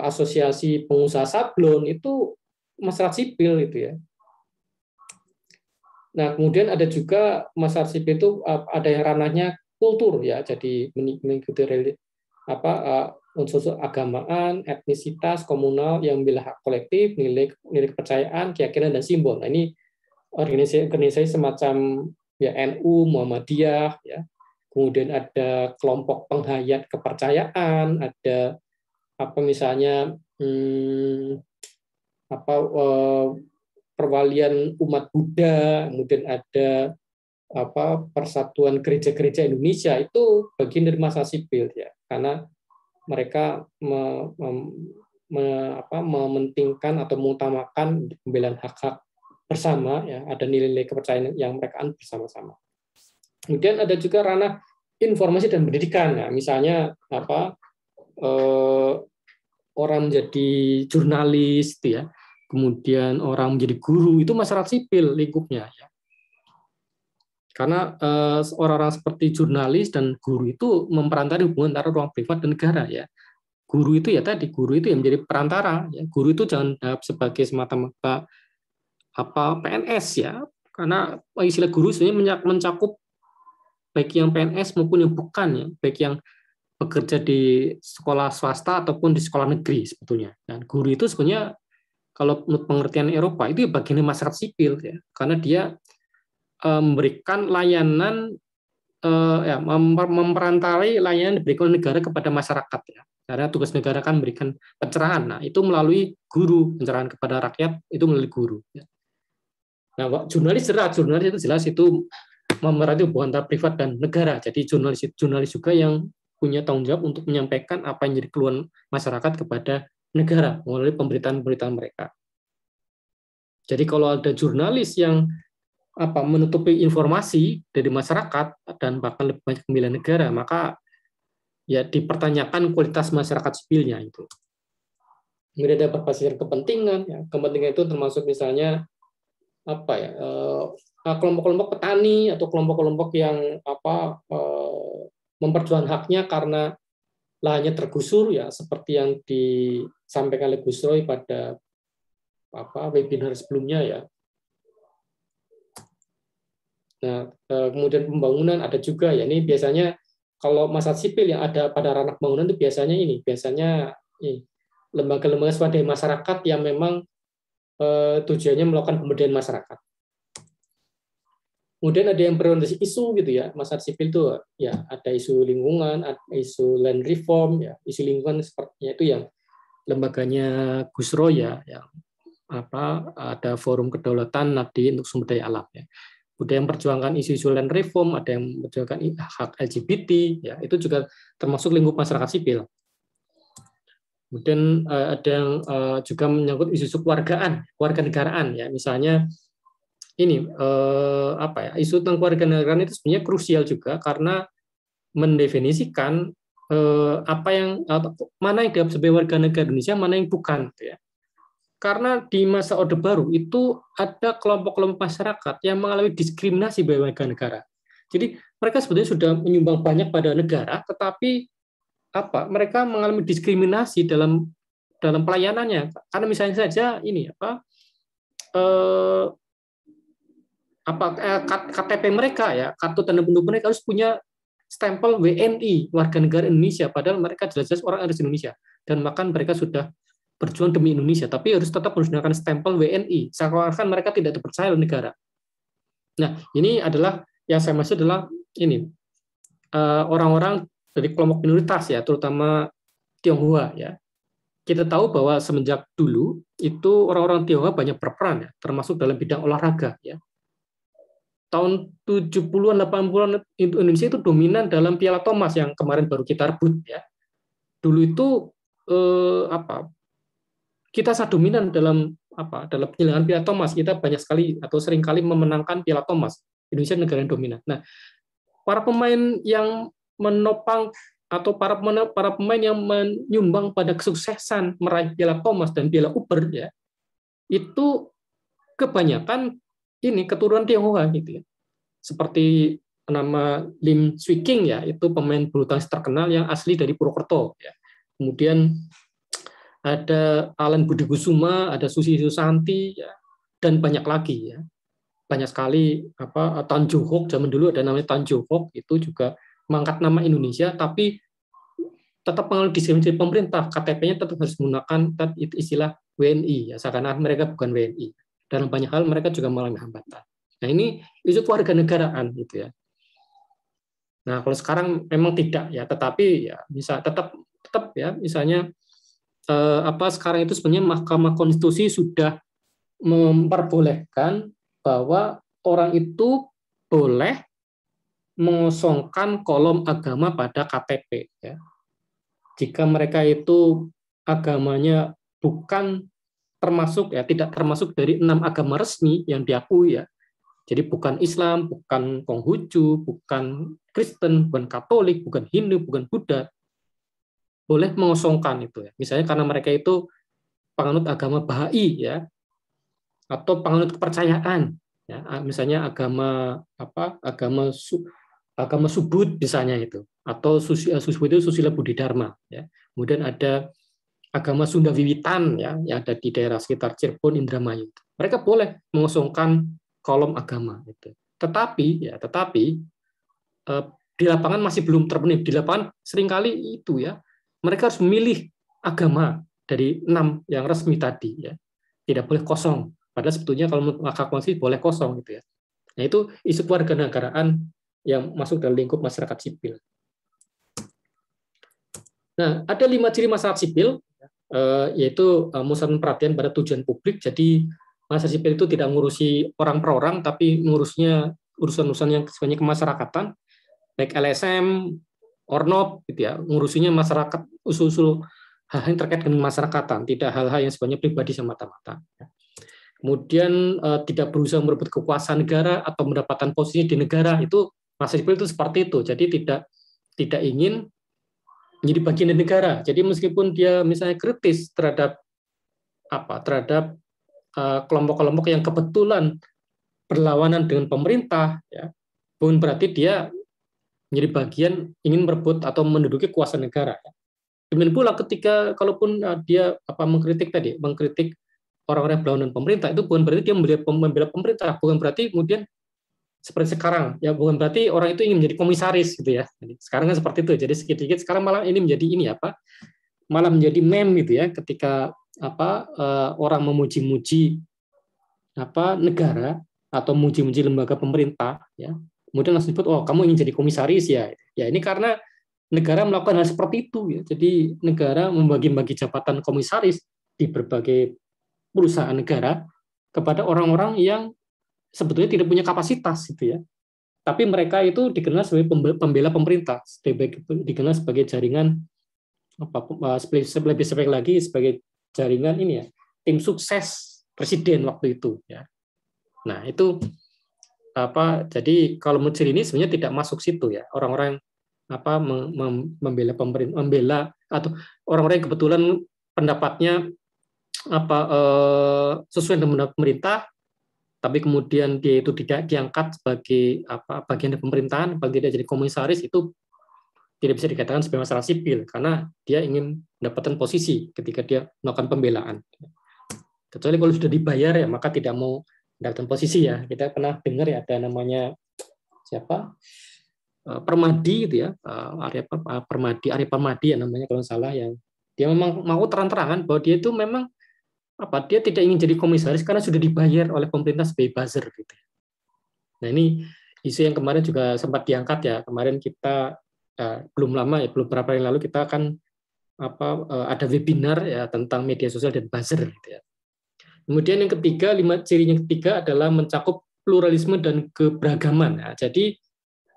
asosiasi pengusaha sablon, itu masyarakat sipil itu ya. Nah, kemudian ada juga masyarakat sipil itu ada yang ranahnya kultur ya, jadi mengikuti unsur agamaan, etnisitas, komunal yang membela hak kolektif, nilai kepercayaan, keyakinan dan simbol. Nah, ini organisasi semacam ya NU, Muhammadiyah ya. Kemudian ada kelompok penghayat kepercayaan, ada misalnya perwalian umat Buddha, kemudian ada Persatuan Gereja-Gereja Indonesia, itu bagian dari masyarakat sipil ya, karena mereka mementingkan atau mengutamakan pembelaan hak-hak bersama ya, ada nilai-nilai kepercayaan yang mereka anut bersama-sama. Kemudian ada juga ranah informasi dan pendidikan ya, misalnya orang menjadi jurnalis gitu ya, kemudian orang menjadi guru, itu masyarakat sipil lingkupnya ya. Karena orang-orang seperti jurnalis dan guru itu memperantari hubungan antara ruang privat dan negara ya. Guru itu ya tadi, guru itu yang menjadi perantara ya. Guru itu jangan sebagai semata-mata PNS ya, karena istilah guru sebenarnya mencakup baik yang PNS maupun yang bukan ya, baik yang bekerja di sekolah swasta ataupun di sekolah negeri sebetulnya. Dan guru itu sebenarnya kalau menurut pengertian Eropa itu bagian dari masyarakat sipil ya, karena dia memberikan layanan memperantarai layanan diberikan negara kepada masyarakat ya. Karena tugas negara kan memberikan pencerahan. Nah, itu melalui guru, pencerahan kepada rakyat itu melalui guru ya. Nah, jurnalis itu jelas itu memerhati hubungan antara privat dan negara. Jadi jurnalis juga yang punya tanggung jawab untuk menyampaikan apa yang jadi keluhan masyarakat kepada negara melalui pemberitaan-pemberitaan mereka. Jadi kalau ada jurnalis yang menutupi informasi dari masyarakat dan bahkan lebih banyak membela negara, maka ya dipertanyakan kualitas masyarakat sipilnya itu. Kemudian ada perpasiran kepentingan, ya. Kepentingan itu termasuk misalnya kelompok-kelompok petani atau kelompok-kelompok yang memperjuangkan haknya karena lahannya tergusur, ya seperti yang disampaikan oleh Gus Roy pada webinar sebelumnya, ya. Nah, kemudian pembangunan ada juga, ya ini biasanya kalau masyarakat sipil yang ada pada ranah pembangunan itu biasanya lembaga-lembaga swadaya masyarakat yang memang tujuannya melakukan pemberdayaan masyarakat. Kemudian ada yang berorientasi isu gitu ya, masyarakat sipil itu ya ada isu lingkungan, ada isu land reform, ya isu lingkungan sepertinya itu yang lembaganya Gus Roy, ya, yang ada forum kedaulatan nadi untuk sumber daya alam, ya. Ada yang memperjuangkan isu-isu land reform, ada yang memperjuangkan hak LGBT, ya itu juga termasuk lingkup masyarakat sipil. Kemudian ada yang juga menyangkut isu-isu kewarganegaraan, ya misalnya ini isu tentang kewarganegaraan itu sebenarnya krusial juga karena mendefinisikan mana yang dianggap sebagai warga negara Indonesia, mana yang bukan, gitu ya. Karena di masa Orde Baru itu ada kelompok-kelompok masyarakat yang mengalami diskriminasi sebagai warga negara. Jadi mereka sebetulnya sudah menyumbang banyak pada negara, tetapi mereka mengalami diskriminasi dalam pelayanannya. Karena misalnya saja ini KTP mereka, ya kartu tanda penduduk mereka harus punya stempel WNI, warga negara Indonesia, padahal mereka jelas-jelas orang asli Indonesia dan bahkan mereka sudah berjuang demi Indonesia, tapi harus tetap menggunakan stempel WNI, seakan-akan mereka tidak dipercaya oleh negara. Nah, ini adalah yang saya maksud adalah ini orang-orang dari kelompok minoritas, ya, terutama Tionghoa, ya. Kita tahu bahwa semenjak dulu itu orang-orang Tionghoa banyak berperan, ya, termasuk dalam bidang olahraga, ya. Tahun 70-an, 80-an Indonesia itu dominan dalam Piala Thomas yang kemarin baru kita rebut, ya. Dulu itu kita sangat dominan dalam penyelenggaraan Piala Thomas. Kita banyak sekali atau sering kali memenangkan Piala Thomas. Indonesia negara yang dominan. Nah, para pemain yang menopang atau para pemain yang menyumbang pada kesuksesan meraih Piala Thomas dan Piala Uber, ya, itu kebanyakan ini keturunan Tionghoa gitu, ya. Seperti nama Lim Swee King, ya, itu pemain bulu tangkis terkenal yang asli dari Purwokerto, ya. Kemudian ada Alan Budi Kusuma, ada Susi Susanti, ya, dan banyak lagi, ya. Banyak sekali Tan Jo Hock, zaman dulu ada namanya Tan Jo Hock, itu juga mengangkat nama Indonesia tapi tetap mengalami diskriminasi pemerintah, KTP-nya tetap harus menggunakan istilah WNI, ya, seakan-akan mereka bukan WNI. Dalam banyak hal mereka juga mengalami hambatan. Nah, ini isu kewarganegaraan gitu, ya. Nah, kalau sekarang memang tidak, ya, tetapi ya bisa tetap ya, misalnya sekarang itu sebenarnya Mahkamah Konstitusi sudah memperbolehkan bahwa orang itu boleh mengosongkan kolom agama pada KTP, ya. Jika mereka itu agamanya bukan termasuk, ya, tidak termasuk dari 6 agama resmi yang diakui, ya. Jadi bukan Islam, bukan Konghucu, bukan Kristen, bukan Katolik, bukan Hindu, bukan Buddha, boleh mengosongkan itu, ya. Misalnya karena mereka itu penganut agama Bahai, ya, atau penganut kepercayaan, ya, misalnya agama Subud misalnya itu, atau Subud itu Susila Budi Dharma, ya. Kemudian ada agama Sunda Wiwitan, ya, yang ada di daerah sekitar Cirebon, Indramayu. Mereka boleh mengosongkan kolom agama itu. Tetapi di lapangan masih belum terpenuhi. Di lapangan seringkali itu, ya, mereka harus memilih agama dari 6 yang resmi tadi, ya. Tidak boleh kosong. Padahal sebetulnya kalau menurut Mahkamah Konstitusi boleh kosong gitu, ya. Nah, itu isu kewarganegaraan yang masuk dalam lingkup masyarakat sipil. Nah, ada 5 ciri masyarakat sipil, yaitu memusatkan perhatian pada tujuan publik. Jadi masyarakat sipil itu tidak mengurusi orang per orang, tapi mengurusnya urusan-urusan yang sebenarnya kemasyarakatan, baik LSM, Ornop, gitu, ya, ngurusinya masyarakat, usul-usul hal-hal yang terkait dengan masyarakatan, tidak hal-hal yang sebenarnya pribadi semata-mata. Kemudian tidak berusaha merebut kekuasaan negara atau mendapatkan posisi di negara, itu masa sipil itu seperti itu. Jadi tidak ingin menjadi bagian dari negara. Jadi meskipun dia misalnya kritis terhadap kelompok-kelompok yang kebetulan berlawanan dengan pemerintah, ya, bukan berarti dia menjadi bagian ingin merebut atau menduduki kekuasaan negara. Demikian pula ketika kalaupun dia mengkritik orang-orang yang berlawanan pemerintah, itu bukan berarti dia membela pemerintah, bukan berarti kemudian seperti sekarang, ya bukan berarti orang itu ingin menjadi komisaris gitu ya. Jadi, sekarang kan seperti itu. Jadi sedikit-sedikit sekarang malah ini menjadi malah menjadi meme gitu ya, ketika orang memuji-muji negara atau muji-muji lembaga pemerintah, ya kemudian langsung disebut, oh kamu ingin jadi komisaris ya. Ya ini karena negara melakukan hal seperti itu ya. Jadi negara membagi-bagi jabatan komisaris di berbagai perusahaan negara kepada orang-orang yang sebetulnya tidak punya kapasitas gitu ya. Tapi mereka itu dikenal sebagai pembela pemerintah, dikenal sebagai jaringan lebih spesifik lagi sebagai jaringan ini ya, tim sukses presiden waktu itu ya. Nah, itu jadi kalau Mucir ini sebenarnya tidak masuk situ ya. Orang-orang membela pemerintah, atau orang-orang yang kebetulan pendapatnya sesuai dengan pemerintah, tapi kemudian dia itu tidak diangkat sebagai bagian dari pemerintahan, paling tidak jadi komisaris, itu tidak bisa dikatakan sebagai masalah sipil karena dia ingin mendapatkan posisi ketika dia melakukan pembelaan. Kecuali kalau sudah dibayar ya maka tidak mau mendapatkan posisi ya. Kita pernah dengar ya ada namanya siapa? Permadi gitu ya. Arya Permadi ya namanya kalau salah, yang dia memang mau terang-terangan bahwa dia itu memang dia tidak ingin jadi komisaris karena sudah dibayar oleh pemerintah sebagai buzzer gitu. Nah, ini isu yang kemarin juga sempat diangkat ya. Kemarin kita belum lama ya, belum beberapa hari lalu kita akan ada webinar ya tentang media sosial dan buzzer gitu ya. Kemudian yang ketiga, cirinya ketiga adalah mencakup pluralisme dan keberagaman. Nah, jadi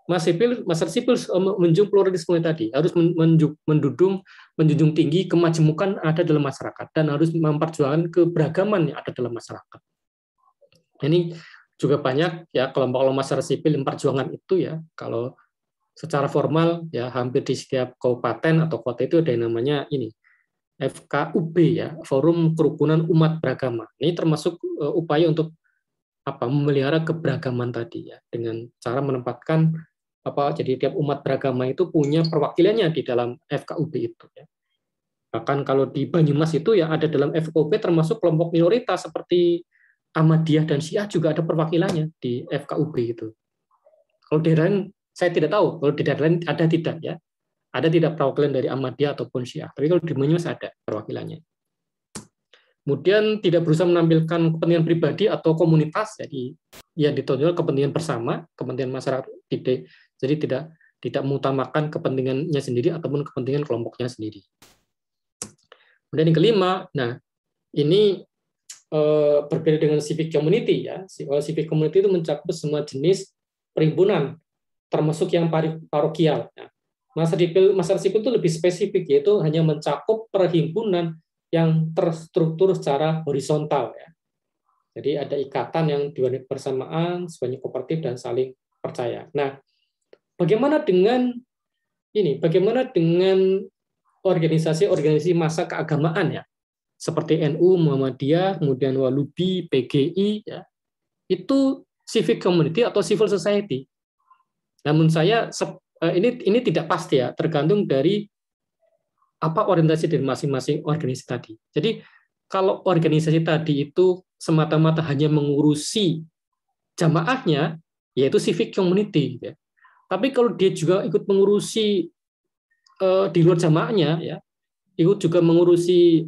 masyarakat sipil menjunjung pluralisme tadi, harus menjunjung tinggi kemajemukan ada dalam masyarakat dan harus memperjuangkan keberagaman yang ada dalam masyarakat. Ini juga banyak ya kelompok-kelompok masyarakat sipil yang memperjuangkan itu ya. Kalau secara formal ya hampir di setiap kabupaten atau kota itu ada yang namanya ini FKUB ya, Forum Kerukunan Umat Beragama. Ini termasuk upaya untuk memelihara keberagaman tadi ya, dengan cara menempatkan jadi tiap umat beragama itu punya perwakilannya di dalam FKUB itu ya. Bahkan kalau di Banyumas itu ya ada dalam FKUB termasuk kelompok minoritas seperti Ahmadiyah dan Syiah juga ada perwakilannya di FKUB itu. Kalau di daerah lain saya tidak tahu, kalau di daerah lain ada tidak ya. Ada tidak perwakilan dari Ahmadiyah ataupun Syiah. Tapi kalau di Banyumas ada perwakilannya. Kemudian tidak berusaha menampilkan kepentingan pribadi atau komunitas, jadi yang ditonjol kepentingan bersama, kepentingan masyarakat. Jadi tidak mengutamakan kepentingannya sendiri ataupun kepentingan kelompoknya sendiri. Kemudian yang kelima, nah ini berbeda dengan civic community ya. Civic community itu mencakup semua jenis perhimpunan, termasuk yang parokial. Nah, masyarakat sipil itu lebih spesifik, yaitu hanya mencakup perhimpunan yang terstruktur secara horizontal ya. Jadi ada ikatan yang diwarnai bersamaan, sebanyak kooperatif dan saling percaya. Nah, bagaimana dengan organisasi-organisasi massa keagamaan ya, seperti NU, Muhammadiyah, kemudian Walubi, PGI ya, itu civic community atau civil society. Namun saya ini tidak pasti ya, tergantung dari apa orientasi dari masing-masing organisasi tadi. Jadi kalau organisasi tadi itu semata-mata hanya mengurusi jamaahnya, yaitu civic community. Ya. Tapi kalau dia juga ikut mengurusi di luar jamaahnya, ya, ikut juga mengurusi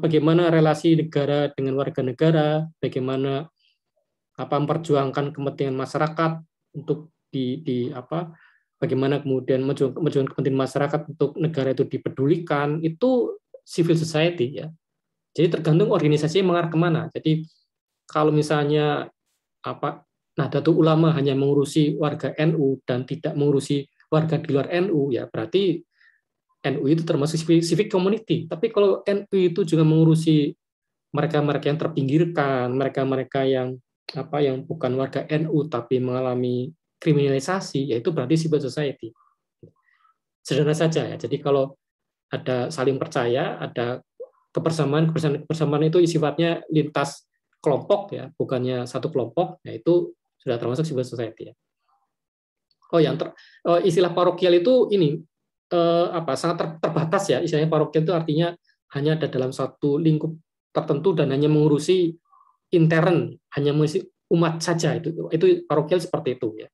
bagaimana relasi negara dengan warga negara, bagaimana memperjuangkan kepentingan masyarakat untuk bagaimana kemudian menunjukkan kepentingan masyarakat untuk negara itu dipedulikan, itu civil society ya. Jadi tergantung organisasi mengarah kemana. Jadi kalau misalnya Nahdlatul Ulama hanya mengurusi warga NU dan tidak mengurusi warga di luar NU, ya berarti NU itu termasuk civic community. Tapi kalau NU itu juga mengurusi mereka-mereka yang terpinggirkan, mereka-mereka yang yang bukan warga NU tapi mengalami kriminalisasi, yaitu berarti civil society. Sederhana saja ya. Jadi kalau ada saling percaya, ada kebersamaan itu sifatnya lintas kelompok ya, bukannya satu kelompok, yaitu sudah termasuk civil society ya. Istilah parokial itu ini sangat terbatas ya. Istilahnya parokial itu artinya hanya ada dalam satu lingkup tertentu dan hanya mengurusi intern, hanya mengurusi umat saja. Itu parokial seperti itu ya.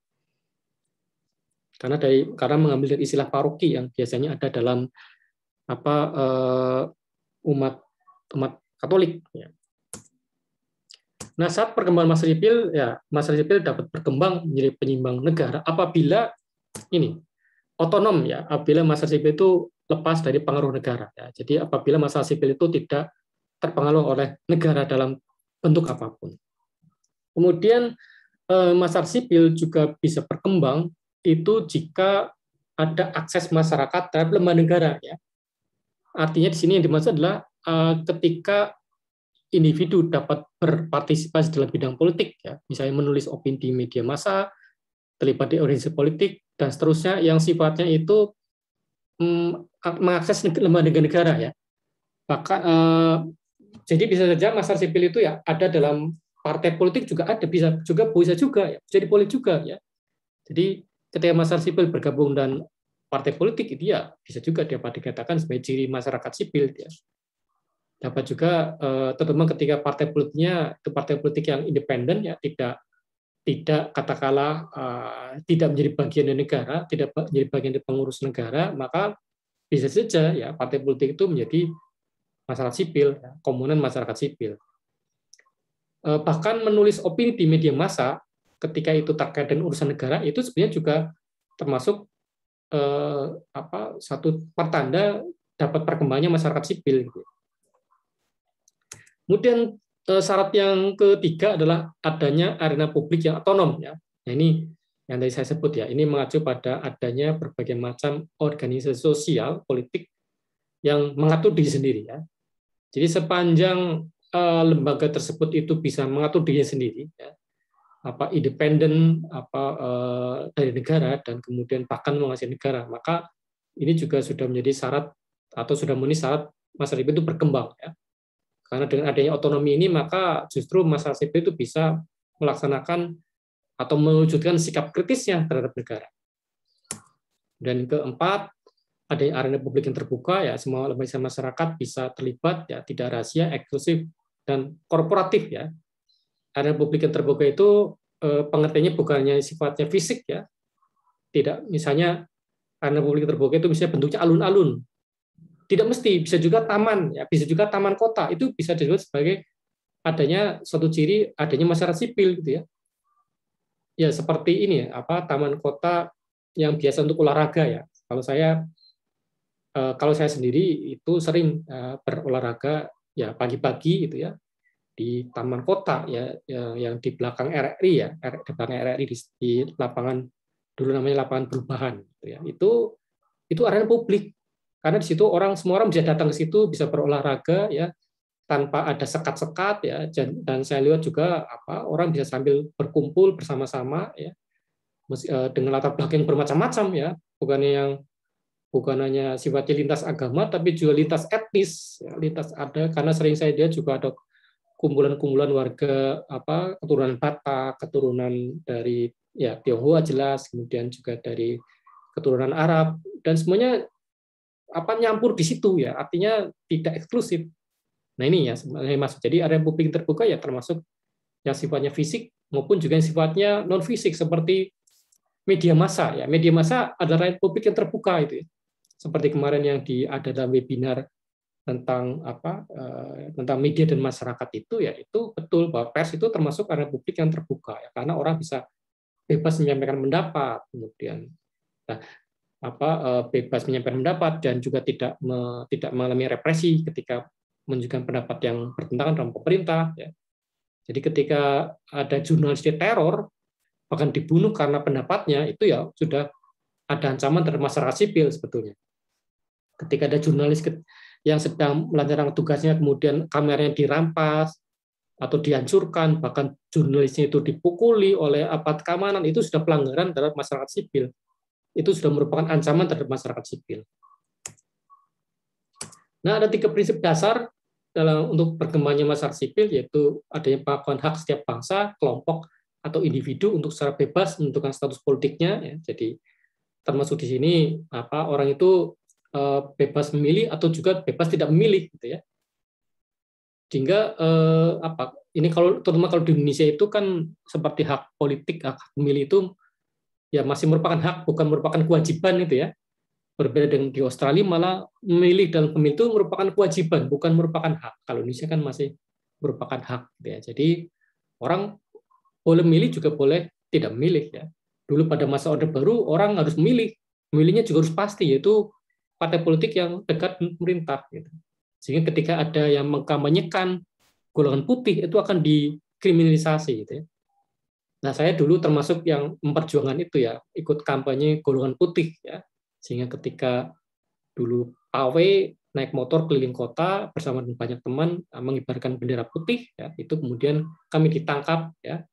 Karena mengambil dari istilah paroki yang biasanya ada dalam umat Katolik ya. Nah, saat perkembangan masyarakat sipil dapat berkembang menjadi penyimbang negara apabila ini otonom ya, apabila masyarakat sipil itu lepas dari pengaruh negara ya. Jadi apabila masyarakat sipil itu tidak terpengaruh oleh negara dalam bentuk apapun. Kemudian masyarakat sipil juga bisa berkembang itu jika ada akses masyarakat terhadap lembaga negara ya. Artinya di sini yang dimaksud adalah ketika individu dapat berpartisipasi dalam bidang politik ya, misalnya menulis opini di media massa, terlibat di organisasi politik dan seterusnya yang sifatnya itu mengakses lembaga negara ya. Bahkan jadi bisa saja masyarakat sipil itu ya ada dalam partai politik juga ada, bisa juga ya, jadi politik juga ya. Jadi ketika masyarakat sipil bergabung dan partai politik itu ya bisa juga dapat dikatakan sebagai ciri masyarakat sipil ya. Dapat juga terutama ketika partai politiknya itu partai politik yang independen ya, tidak katakanlah tidak menjadi bagian dari negara, tidak menjadi bagian dari pengurus negara, maka bisa saja ya partai politik itu menjadi masyarakat sipil, ya, komunan masyarakat sipil. Bahkan menulis opini di media massa ketika itu terkait dengan urusan negara itu sebenarnya juga termasuk satu pertanda dapat perkembangannya masyarakat sipil. Kemudian syarat yang ketiga adalah adanya arena publik yang otonom ya. Nah, ini yang tadi saya sebut ya. Ini mengacu pada adanya berbagai macam organisasi sosial politik yang mengatur diri sendiri ya. Jadi sepanjang lembaga tersebut itu bisa mengatur diri sendiri ya, independen dari negara dan kemudian bahkan menguasai negara, maka ini juga sudah menjadi syarat atau sudah memenuhi syarat masyarakat itu berkembang ya. Karena dengan adanya otonomi ini, maka justru masyarakat sipil itu bisa melaksanakan atau mewujudkan sikap kritisnya terhadap negara. Dan keempat, adanya arena publik yang terbuka, ya semua lembaga masyarakat bisa terlibat, ya tidak rahasia, eksklusif, dan korporatif. Ya. Arena publik yang terbuka itu pengertiannya bukannya sifatnya fisik, ya. Tidak, misalnya arena publik terbuka itu misalnya bentuknya alun-alun. Tidak mesti, bisa juga taman, ya, bisa juga taman kota. Itu bisa disebut sebagai adanya suatu ciri adanya masyarakat sipil, gitu ya. Ya seperti ini, taman kota yang biasa untuk olahraga ya. Kalau saya sendiri itu sering berolahraga ya pagi-pagi gitu ya di taman kota ya, yang di belakang RRI ya, di belakang RRI di lapangan dulu namanya lapangan perubahan gitu ya. Itu arena publik. Karena di situ semua orang bisa datang ke situ, bisa berolahraga ya tanpa ada sekat-sekat ya, dan saya lihat juga orang bisa sambil berkumpul bersama-sama ya dengan latar belakang bermacam-macam ya, bukan hanya sifatnya lintas agama tapi juga lintas etnis ya, lintas ada, karena sering saya lihat juga ada kumpulan-kumpulan warga keturunan Batak, keturunan dari ya Tionghoa jelas, kemudian juga dari keturunan Arab, dan semuanya nyampur di situ ya, artinya tidak eksklusif. Nah ini ya sebenarnya masuk. Jadi area publik terbuka ya termasuk yang sifatnya fisik maupun juga yang sifatnya non fisik seperti media massa ya. Media massa adalah area publik yang terbuka itu ya. Seperti kemarin yang ada dalam webinar tentang tentang media dan masyarakat itu ya, itu betul bahwa pers itu termasuk area publik yang terbuka ya, karena orang bisa bebas menyampaikan pendapat, kemudian bebas menyampaikan pendapat dan juga tidak mengalami represi ketika menunjukkan pendapat yang bertentangan dengan pemerintah. Ya. Jadi ketika ada jurnalis teror, bahkan dibunuh karena pendapatnya, itu ya sudah ada ancaman terhadap masyarakat sipil sebetulnya. Ketika ada jurnalis yang sedang melaksanakan tugasnya, kemudian kameranya dirampas atau dihancurkan, bahkan jurnalisnya itu dipukuli oleh aparat keamanan, itu sudah pelanggaran terhadap masyarakat sipil. Itu sudah merupakan ancaman terhadap masyarakat sipil. Nah, ada 3 prinsip dasar untuk berkembangnya masyarakat sipil, yaitu adanya pengakuan hak setiap bangsa, kelompok, atau individu untuk secara bebas menentukan status politiknya. Ya. Jadi termasuk di sini orang itu bebas memilih atau juga bebas tidak memilih, gitu ya. Sehingga ini terutama kalau di Indonesia itu kan seperti hak politik, hak memilih itu ya masih merupakan hak, bukan merupakan kewajiban, itu ya. Berbeda dengan di Australia, malah memilih dalam pemilu itu merupakan kewajiban, bukan merupakan hak. Kalau Indonesia kan masih merupakan hak, gitu ya. Jadi orang boleh memilih juga boleh tidak memilih, ya. Dulu pada masa Orde Baru orang harus memilih, memilihnya juga harus pasti, yaitu partai politik yang dekat dengan pemerintah, gitu. Sehingga ketika ada yang mengkampanyekan golongan putih, itu akan dikriminalisasi, gitu ya. Nah, saya dulu termasuk yang memperjuangkan itu, ya, ikut kampanye golongan putih, ya. Sehingga ketika dulu PAW naik motor keliling kota bersama dengan banyak teman mengibarkan bendera putih, ya, itu kemudian kami ditangkap, ya.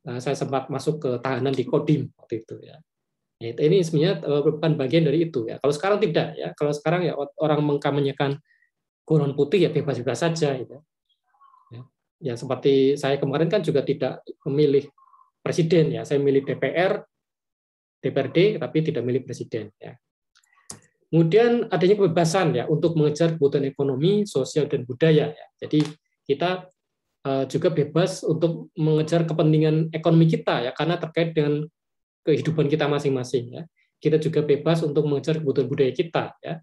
Nah, saya sempat masuk ke tahanan di Kodim waktu itu, ya. Nah, ini sebenarnya bukan bagian dari itu, ya. Kalau sekarang tidak, ya. Kalau sekarang ya orang mengkampanyekan golongan putih ya bebas-bebas saja, gitu. Ya. Ya seperti saya kemarin kan juga tidak memilih presiden, ya. Saya milih DPR, DPRD, tapi tidak milih presiden, ya. Kemudian adanya kebebasan, ya, untuk mengejar kebutuhan ekonomi, sosial, dan budaya, ya. Jadi kita juga bebas untuk mengejar kepentingan ekonomi kita, ya, karena terkait dengan kehidupan kita masing-masing, ya. Kita juga bebas untuk mengejar kebutuhan budaya kita, ya.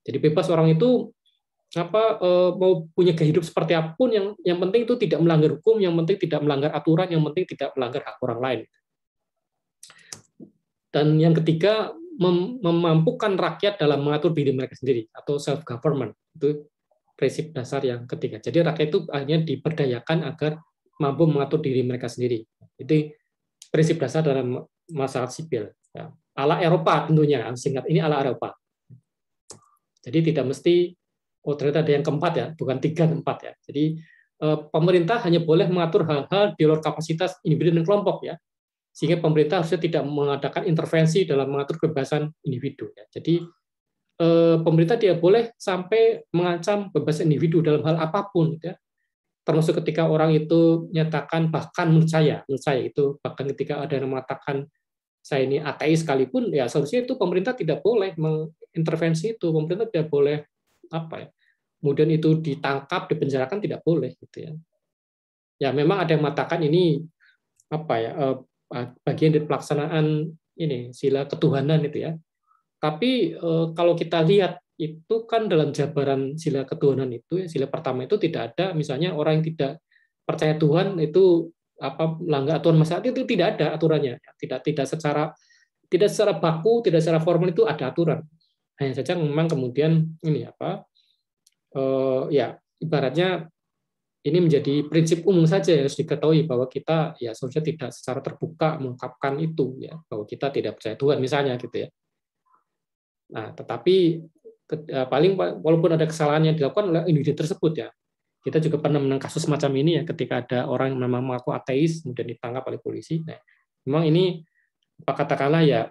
Jadi bebas orang itu mau punya gaya hidup seperti apapun, yang penting itu tidak melanggar hukum, yang penting tidak melanggar aturan, yang penting tidak melanggar hak orang lain. Dan yang ketiga, memampukan rakyat dalam mengatur diri mereka sendiri atau self government. Itu prinsip dasar yang ketiga. Jadi rakyat itu hanya diberdayakan agar mampu mengatur diri mereka sendiri. Itu prinsip dasar dalam masyarakat sipil. Ya. Ala Eropa tentunya, singkat ini ala Eropa. Jadi tidak mesti ternyata ada yang keempat, ya, bukan 3 keempat, ya. Jadi pemerintah hanya boleh mengatur hal-hal di luar kapasitas individu dan kelompok, ya. Sehingga pemerintah harusnya tidak mengadakan intervensi dalam mengatur kebebasan individu, ya. Jadi pemerintah tidak boleh sampai mengancam kebebasan individu dalam hal apapun, ya. Termasuk ketika orang itu menyatakan, bahkan menurut saya itu bahkan ketika ada yang mengatakan saya ini ateis sekalipun, ya seharusnya itu pemerintah tidak boleh mengintervensi itu, pemerintah tidak boleh kemudian itu ditangkap, dipenjarakan, tidak boleh, gitu ya. Ya memang ada yang mengatakan ini bagian dari pelaksanaan ini sila ketuhanan, itu ya. Tapi kalau kita lihat itu kan dalam jabaran sila ketuhanan itu, sila pertama itu tidak ada misalnya orang yang tidak percaya Tuhan itu melanggar aturan masyarakat, itu tidak ada aturannya, tidak secara baku, tidak secara formal itu ada aturan. Hanya saja memang kemudian ini ya ibaratnya ini menjadi prinsip umum saja, harus diketahui bahwa kita ya seharusnya tidak secara terbuka mengungkapkan itu, ya, bahwa kita tidak percaya Tuhan misalnya, gitu ya. Nah, tetapi paling walaupun ada kesalahan yang dilakukan oleh individu tersebut, ya, kita juga pernah menang kasus macam ini, ya, ketika ada orang yang memang mengaku ateis kemudian ditangkap oleh polisi. Nah, memang ini katakanlah ya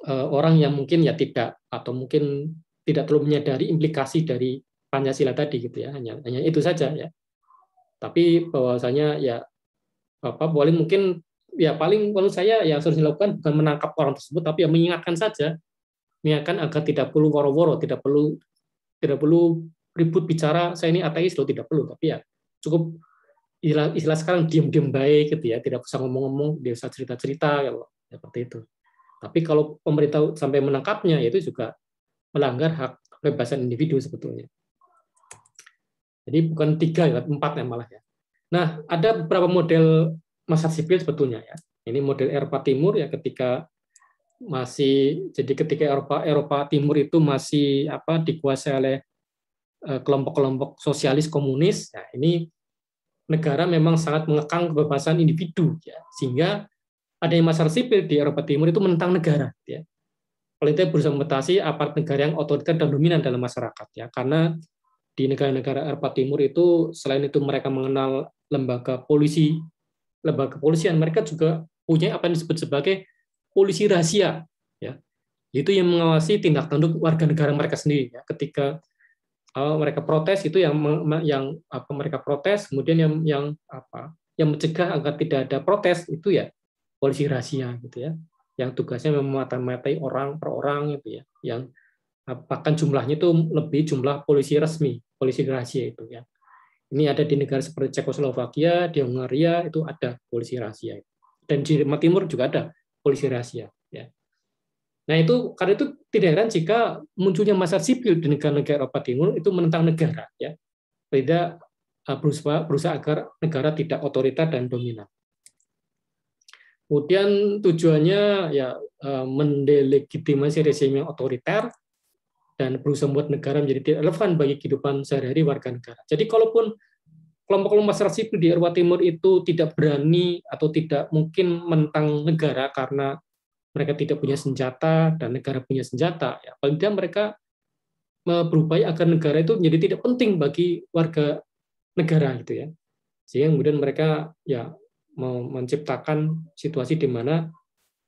orang yang mungkin ya tidak atau mungkin tidak terlalu menyadari implikasi dari Pancasila tadi, gitu ya, hanya itu saja, ya. Tapi bahwasanya ya paling mungkin ya paling menurut saya yang harus dilakukan bukan menangkap orang tersebut, tapi ya mengingatkan saja, mengingatkan agar tidak perlu woro-woro, tidak perlu ribut bicara saya ini ateis loh, tidak perlu, tapi ya cukup istilah sekarang diam-diam baik, gitu ya, tidak usah ngomong-ngomong, dia usah cerita-cerita, ya, seperti itu. Tapi kalau pemerintah sampai menangkapnya, itu juga melanggar hak kebebasan individu sebetulnya. Jadi bukan 3, ya, 4 ya malah, ya. Nah, ada beberapa model masyarakat sipil sebetulnya, ya. Ini model Eropa Timur, ya, ketika Eropa Timur itu masih dikuasai oleh kelompok-kelompok sosialis komunis. Nah, ini negara memang sangat mengekang kebebasan individu, ya, sehingga adanya masyarakat sipil di Eropa Timur itu menentang negara, ya. paling tidak berusaha membatasi aparat negara yang otoriter dan dominan dalam masyarakat ya, karena di negara-negara Eropa Timur itu selain itu mereka mengenal lembaga polisi, lembaga kepolisian, mereka juga punya apa yang disebut sebagai polisi rahasia ya, itu yang mengawasi tindak tanduk warga negara mereka sendiri ya. Ketika mereka protes itu yang apa mereka protes, kemudian yang mencegah agar tidak ada protes itu ya polisi rahasia gitu ya, yang tugasnya memata-matai orang per orang gitu ya, yang bahkan jumlahnya itu lebih jumlah polisi resmi, polisi rahasia itu ya. Ini ada di negara seperti Cekoslovakia, di Hungaria itu ada polisi rahasia, dan di Timur juga ada polisi rahasia ya. Nah itu karena itu tidak heran jika munculnya masyarakat sipil di negara-negara Eropa Timur itu menentang negara ya, tidak berusaha agar negara tidak otoriter dan dominan. Kemudian tujuannya ya mendelegitimasi rezim yang otoriter dan berusaha membuat negara menjadi tidak relevan bagi kehidupan sehari-hari warga negara. Jadi kalaupun kelompok-kelompok masyarakat sipil di Eropa Timur itu tidak berani atau tidak mungkin menentang negara karena mereka tidak punya senjata dan negara punya senjata, ya paling tidak mereka berupaya agar negara itu menjadi tidak penting bagi warga negara gitu ya, sehingga kemudian mereka ya mau menciptakan situasi di mana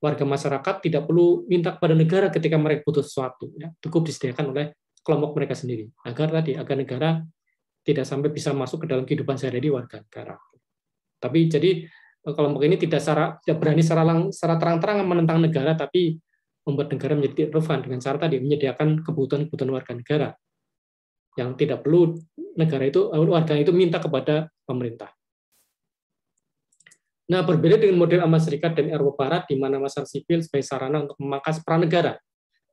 warga masyarakat tidak perlu minta kepada negara ketika mereka butuh sesuatu ya, cukup disediakan oleh kelompok mereka sendiri agar negara tidak sampai bisa masuk ke dalam kehidupan sehari-hari warga negara. Tapi jadi kelompok ini tidak berani secara terang-terangan menentang negara, tapi membuat negara menjadi relevan dengan cara tadi menyediakan kebutuhan-kebutuhan warga negara yang tidak perlu warga itu minta kepada pemerintah. Nah, berbeda dengan model Amerika Serikat dan Eropa Barat, di mana masyarakat sipil sebagai sarana untuk memangkas peran negara.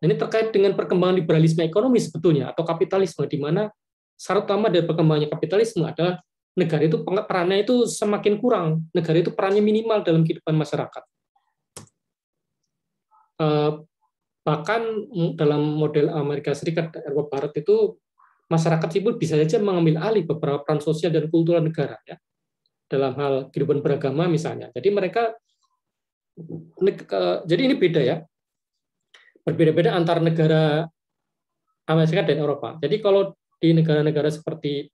Ini terkait dengan perkembangan liberalisme ekonomi sebetulnya, atau kapitalisme, di mana syarat utama dari perkembangannya kapitalisme adalah negara itu perannya itu semakin kurang, negara itu perannya minimal dalam kehidupan masyarakat. Bahkan dalam model Amerika Serikat dan Eropa Barat itu masyarakat sipil bisa saja mengambil alih beberapa peran sosial dan kultural negara ya, dalam hal kehidupan beragama misalnya. Jadi jadi ini beda ya, berbeda-beda antar negara Amerika Serikat dan Eropa. Jadi kalau di negara-negara seperti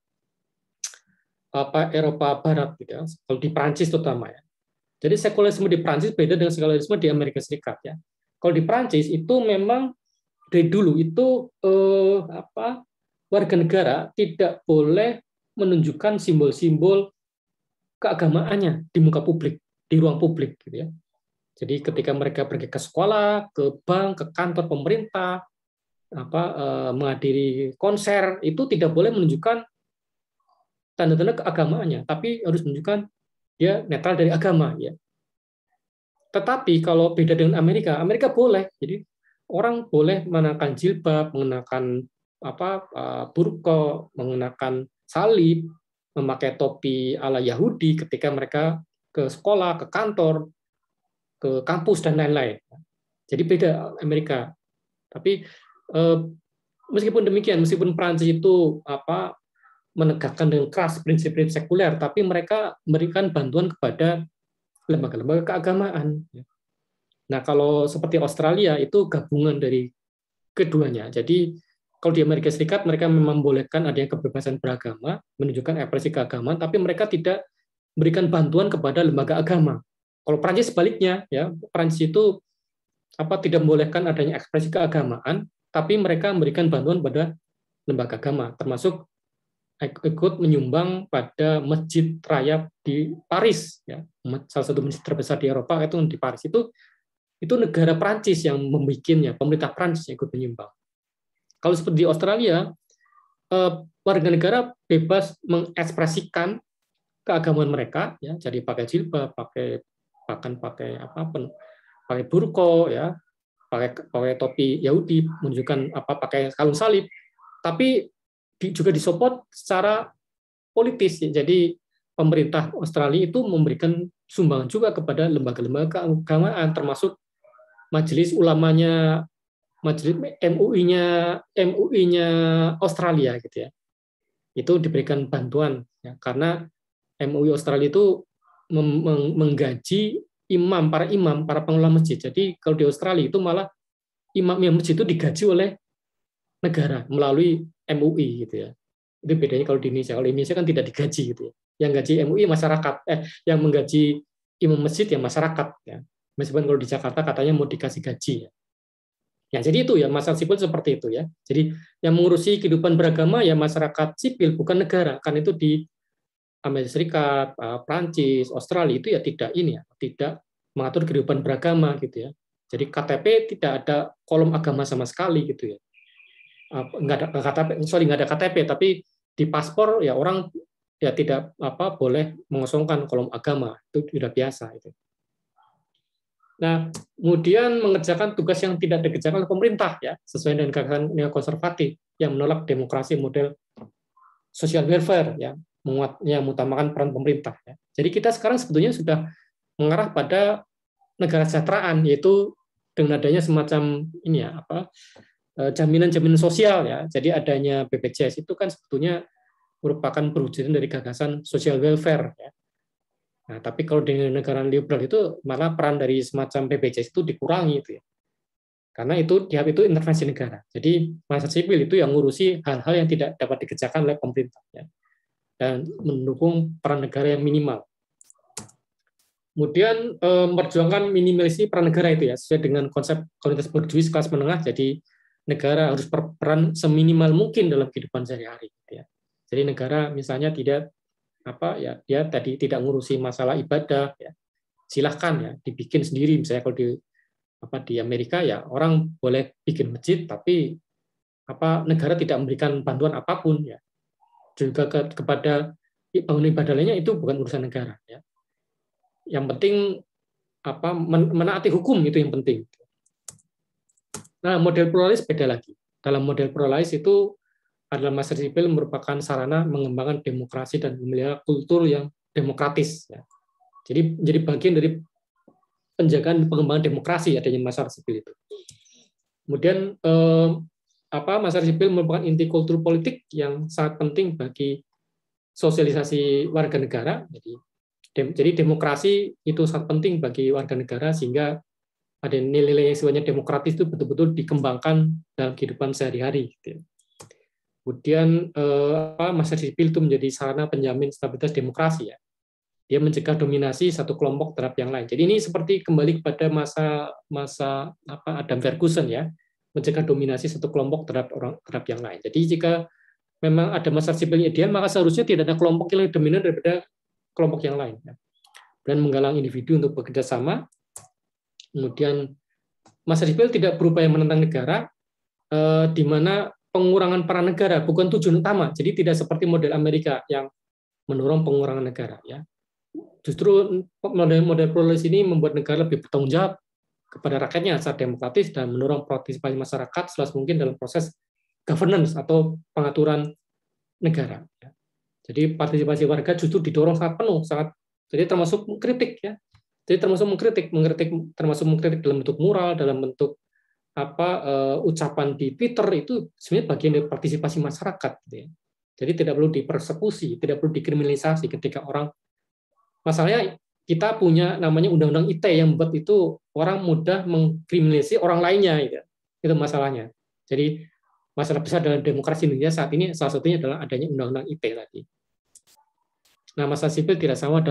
Eropa Barat gitu ya, kalau di Prancis terutama ya. Jadi sekulerisme di Prancis beda dengan sekulerisme di Amerika Serikat ya. Kalau di Prancis itu memang dari dulu itu warga negara tidak boleh menunjukkan simbol-simbol keagamaannya di muka publik, di ruang publik gitu ya. Jadi ketika mereka pergi ke sekolah, ke bank, ke kantor pemerintah, menghadiri konser, itu tidak boleh menunjukkan tanda-tanda keagamaannya, tapi harus menunjukkan dia netral dari agama ya. Tetapi kalau beda dengan Amerika boleh. Jadi orang boleh mengenakan jilbab, mengenakan burqa, mengenakan salib, memakai topi ala Yahudi ketika mereka ke sekolah, ke kantor, ke kampus dan lain-lain. Jadi beda Amerika. Tapi meskipun demikian, meskipun Prancis itu menegakkan dengan keras prinsip-prinsip sekuler, tapi mereka memberikan bantuan kepada lembaga-lembaga keagamaan. Nah, kalau seperti Australia itu gabungan dari keduanya. Jadi kalau di Amerika Serikat mereka membolehkan adanya kebebasan beragama, menunjukkan ekspresi keagamaan, tapi mereka tidak memberikan bantuan kepada lembaga agama. Kalau Prancis sebaliknya, ya Prancis itu tidak membolehkan adanya ekspresi keagamaan, tapi mereka memberikan bantuan pada lembaga agama, termasuk ikut menyumbang pada masjid raya di Paris, ya, salah satu masjid terbesar di Eropa itu di Paris. Itu negara Prancis yang membuatnya, pemerintah Prancis yang ikut menyumbang. Kalau seperti di Australia, warga negara bebas mengekspresikan keagamaan mereka, ya, jadi pakai jilbab, pakai burqa, ya, pakai topi Yahudi, menunjukkan pakai kalung salib, tapi juga disupport secara politis. Jadi pemerintah Australia itu memberikan sumbangan juga kepada lembaga-lembaga keagamaan, termasuk majelis ulamanya, majelis MUI-nya Australia gitu ya. Itu diberikan bantuan ya, karena MUI Australia itu menggaji para pengelola masjid. Jadi kalau di Australia itu malah imam masjid itu digaji oleh negara melalui MUI gitu ya. Itu bedanya kalau di Indonesia. Kalau di Indonesia kan tidak digaji gitu ya. Yang gaji MUI masyarakat, yang menggaji imam masjid ya masyarakat ya. Meskipun kalau di Jakarta katanya mau dikasih gaji ya. Ya, jadi itu ya masyarakat sipil seperti itu ya. Jadi yang mengurusi kehidupan beragama ya masyarakat sipil bukan negara. Kan itu di Amerika Serikat, Prancis, Australia itu ya tidak ini ya, tidak mengatur kehidupan beragama gitu ya. Jadi KTP tidak ada kolom agama sama sekali gitu ya. Nggak ada KTP, nggak ada KTP, tapi di paspor ya orang ya tidak boleh mengosongkan kolom agama, itu sudah biasa itu. Nah, kemudian mengerjakan tugas yang tidak dikerjakan oleh pemerintah ya, sesuai dengan gagasan neokonservatif yang menolak demokrasi model social welfare ya, mengutamakan peran pemerintah ya. Jadi kita sekarang sebetulnya sudah mengarah pada negara kesejahteraan, yaitu dengan adanya semacam ini ya jaminan-jaminan sosial ya. Jadi adanya BPJS itu kan sebetulnya merupakan perwujudan dari gagasan social welfare ya. Nah, tapi kalau di negara liberal itu malah peran dari semacam BPJS itu dikurangi itu ya. Karena itu intervensi negara. Jadi masyarakat sipil itu yang ngurusi hal-hal yang tidak dapat dikerjakan oleh pemerintah ya. Dan mendukung peran negara yang minimal. Kemudian memperjuangkan minimalisasi peran negara itu ya, sesuai dengan konsep komunitas berduit kelas menengah. Jadi negara harus berperan seminimal mungkin dalam kehidupan sehari-hari. Ya. Jadi negara misalnya tidak dia tadi tidak ngurusi masalah ibadah, ya. Silahkan ya dibikin sendiri. Misalnya kalau di Amerika ya orang boleh bikin masjid, tapi negara tidak memberikan bantuan apapun ya. Juga kepada bangunan ibadah lainnya itu bukan urusan negara. Ya. Yang penting menaati hukum itu yang penting. Nah, model pluralis beda lagi. Dalam model pluralis itu adalah masyarakat sipil merupakan sarana mengembangkan demokrasi dan memelihara kultur yang demokratis. Ya. Jadi menjadi bagian dari penjagaan pengembangan demokrasi adanya masyarakat sipil itu. Kemudian masyarakat sipil merupakan inti kultur politik yang sangat penting bagi sosialisasi warga negara. Jadi demokrasi itu sangat penting bagi warga negara sehingga ada nilai-nilai yang sifatnya demokratis itu betul-betul dikembangkan dalam kehidupan sehari-hari. Gitu. Kemudian masyarakat sipil itu menjadi sarana penjamin stabilitas demokrasi ya. Dia mencegah dominasi satu kelompok terhadap yang lain. Jadi ini seperti kembali kepada masa Adam Ferguson ya, mencegah dominasi satu kelompok terhadap yang lain. Jadi jika memang ada masyarakat sipil ideal, maka seharusnya tidak ada kelompok yang lebih dominan daripada kelompok yang lain. Ya. Dan menggalang individu untuk bekerja sama. Kemudian masyarakat sipil tidak berupaya menentang negara, di mana pengurangan peran negara bukan tujuan utama. Jadi tidak seperti model Amerika yang mendorong pengurangan negara. Ya. Justru model pluralis ini membuat negara lebih bertanggung jawab kepada rakyatnya secara demokratis dan mendorong partisipasi masyarakat seluas mungkin dalam proses governance atau pengaturan negara. Ya. Jadi partisipasi warga justru didorong sangat penuh, jadi termasuk kritik ya. Jadi termasuk mengkritik dalam bentuk moral, dalam bentuk ucapan di Twitter itu sebenarnya bagian dari partisipasi masyarakat. Gitu ya. Jadi tidak perlu dipersekusi, tidak perlu dikriminalisasi ketika orang. Masalahnya kita punya namanya undang-undang ITE yang membuat itu orang mudah mengkriminalisasi orang lainnya. Gitu. Itu masalahnya. Jadi masalah besar dalam demokrasi Indonesia saat ini salah satunya adalah adanya undang-undang ITE tadi. Nah, masyarakat sipil tidak sama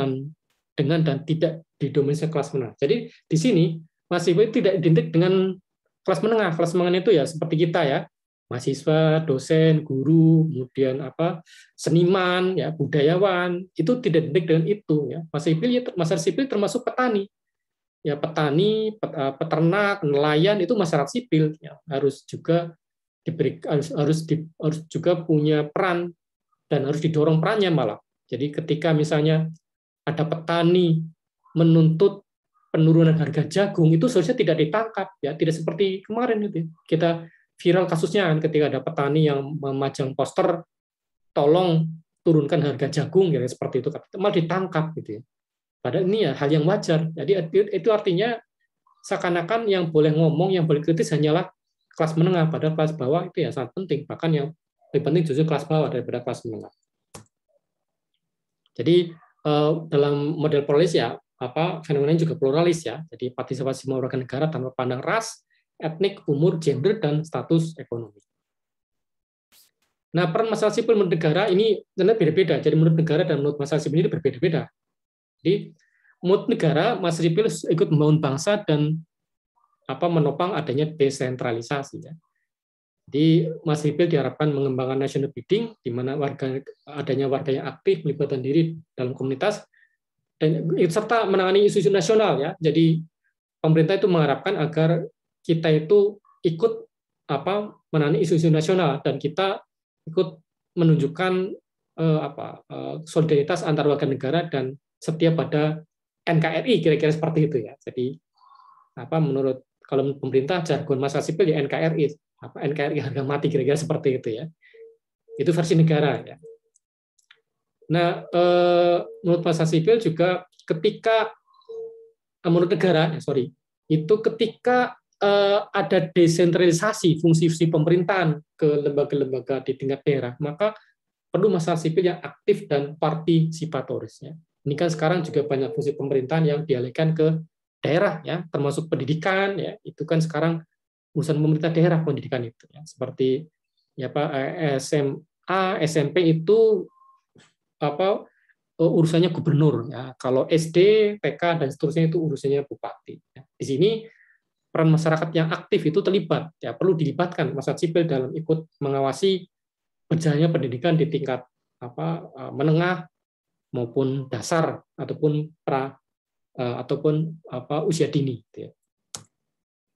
dengan tidak didominasi kelas menengah. Jadi di sini masyarakat sipil tidak identik dengan kelas menengah. Kelas menengah itu ya seperti kita ya, mahasiswa, dosen, guru, kemudian seniman, ya budayawan, itu tidak identik dengan itu. Ya. Masyarakat sipil termasuk petani, ya petani, peternak, nelayan itu masyarakat sipil ya, harus juga harus juga punya peran dan harus didorong perannya malah. Jadi ketika misalnya ada petani menuntut penurunan harga jagung itu seharusnya tidak ditangkap ya, tidak seperti kemarin itu kita viral kasusnya kan ketika ada petani yang memajang poster tolong turunkan harga jagung ya seperti itu malah ditangkap gitu ya. Padahal ini ya hal yang wajar. Jadi itu artinya seakan-akan yang boleh ngomong, yang boleh kritis hanyalah kelas menengah, padahal kelas bawah itu ya sangat penting. Bahkan yang lebih penting justru kelas bawah daripada kelas menengah. Jadi dalam model pluralis ya fenomenanya juga pluralis ya. Jadi partisipasi semua warga negara tanpa pandang ras, etnik, umur, gender, dan status ekonomi. Nah, peran masyarakat sipil menurut negara ini ternyata beda-beda. Jadi menurut negara dan menurut masyarakat sipil ini berbeda-beda. Jadi menurut negara, masyarakat sipil ikut membangun bangsa dan menopang adanya desentralisasi. Ya. Jadi masyarakat sipil diharapkan mengembangkan national building, di mana adanya warga yang aktif melibatkan diri dalam komunitas dan serta menangani isu-isu nasional. Ya. Jadi pemerintah itu mengharapkan agar kita itu ikut menangani isu-isu nasional dan kita ikut menunjukkan solidaritas antar warga negara dan setia pada NKRI, kira-kira seperti itu ya. Jadi menurut kalau pemerintah jargon masyarakat sipil ya NKRI, NKRI harga mati, kira-kira seperti itu ya. Itu versi negara ya. Nah, menurut masyarakat sipil juga ketika menurut negara, itu ketika ada desentralisasi fungsi-fungsi pemerintahan ke lembaga-lembaga di tingkat daerah, maka perlu masyarakat sipil yang aktif dan partisipatoris. Ya. Ini kan sekarang juga banyak fungsi pemerintahan yang dialihkan ke daerah, ya, termasuk pendidikan, ya, itu kan sekarang urusan pemerintah daerah pendidikan itu, ya. Seperti SMA, SMP itu urusannya gubernur, ya. Kalau SD, TK dan seterusnya itu urusannya bupati. Ya. Di sini peran masyarakat yang aktif itu terlibat, ya, perlu dilibatkan masyarakat sipil dalam ikut mengawasi berjalannya pendidikan di tingkat menengah maupun dasar ataupun usia dini.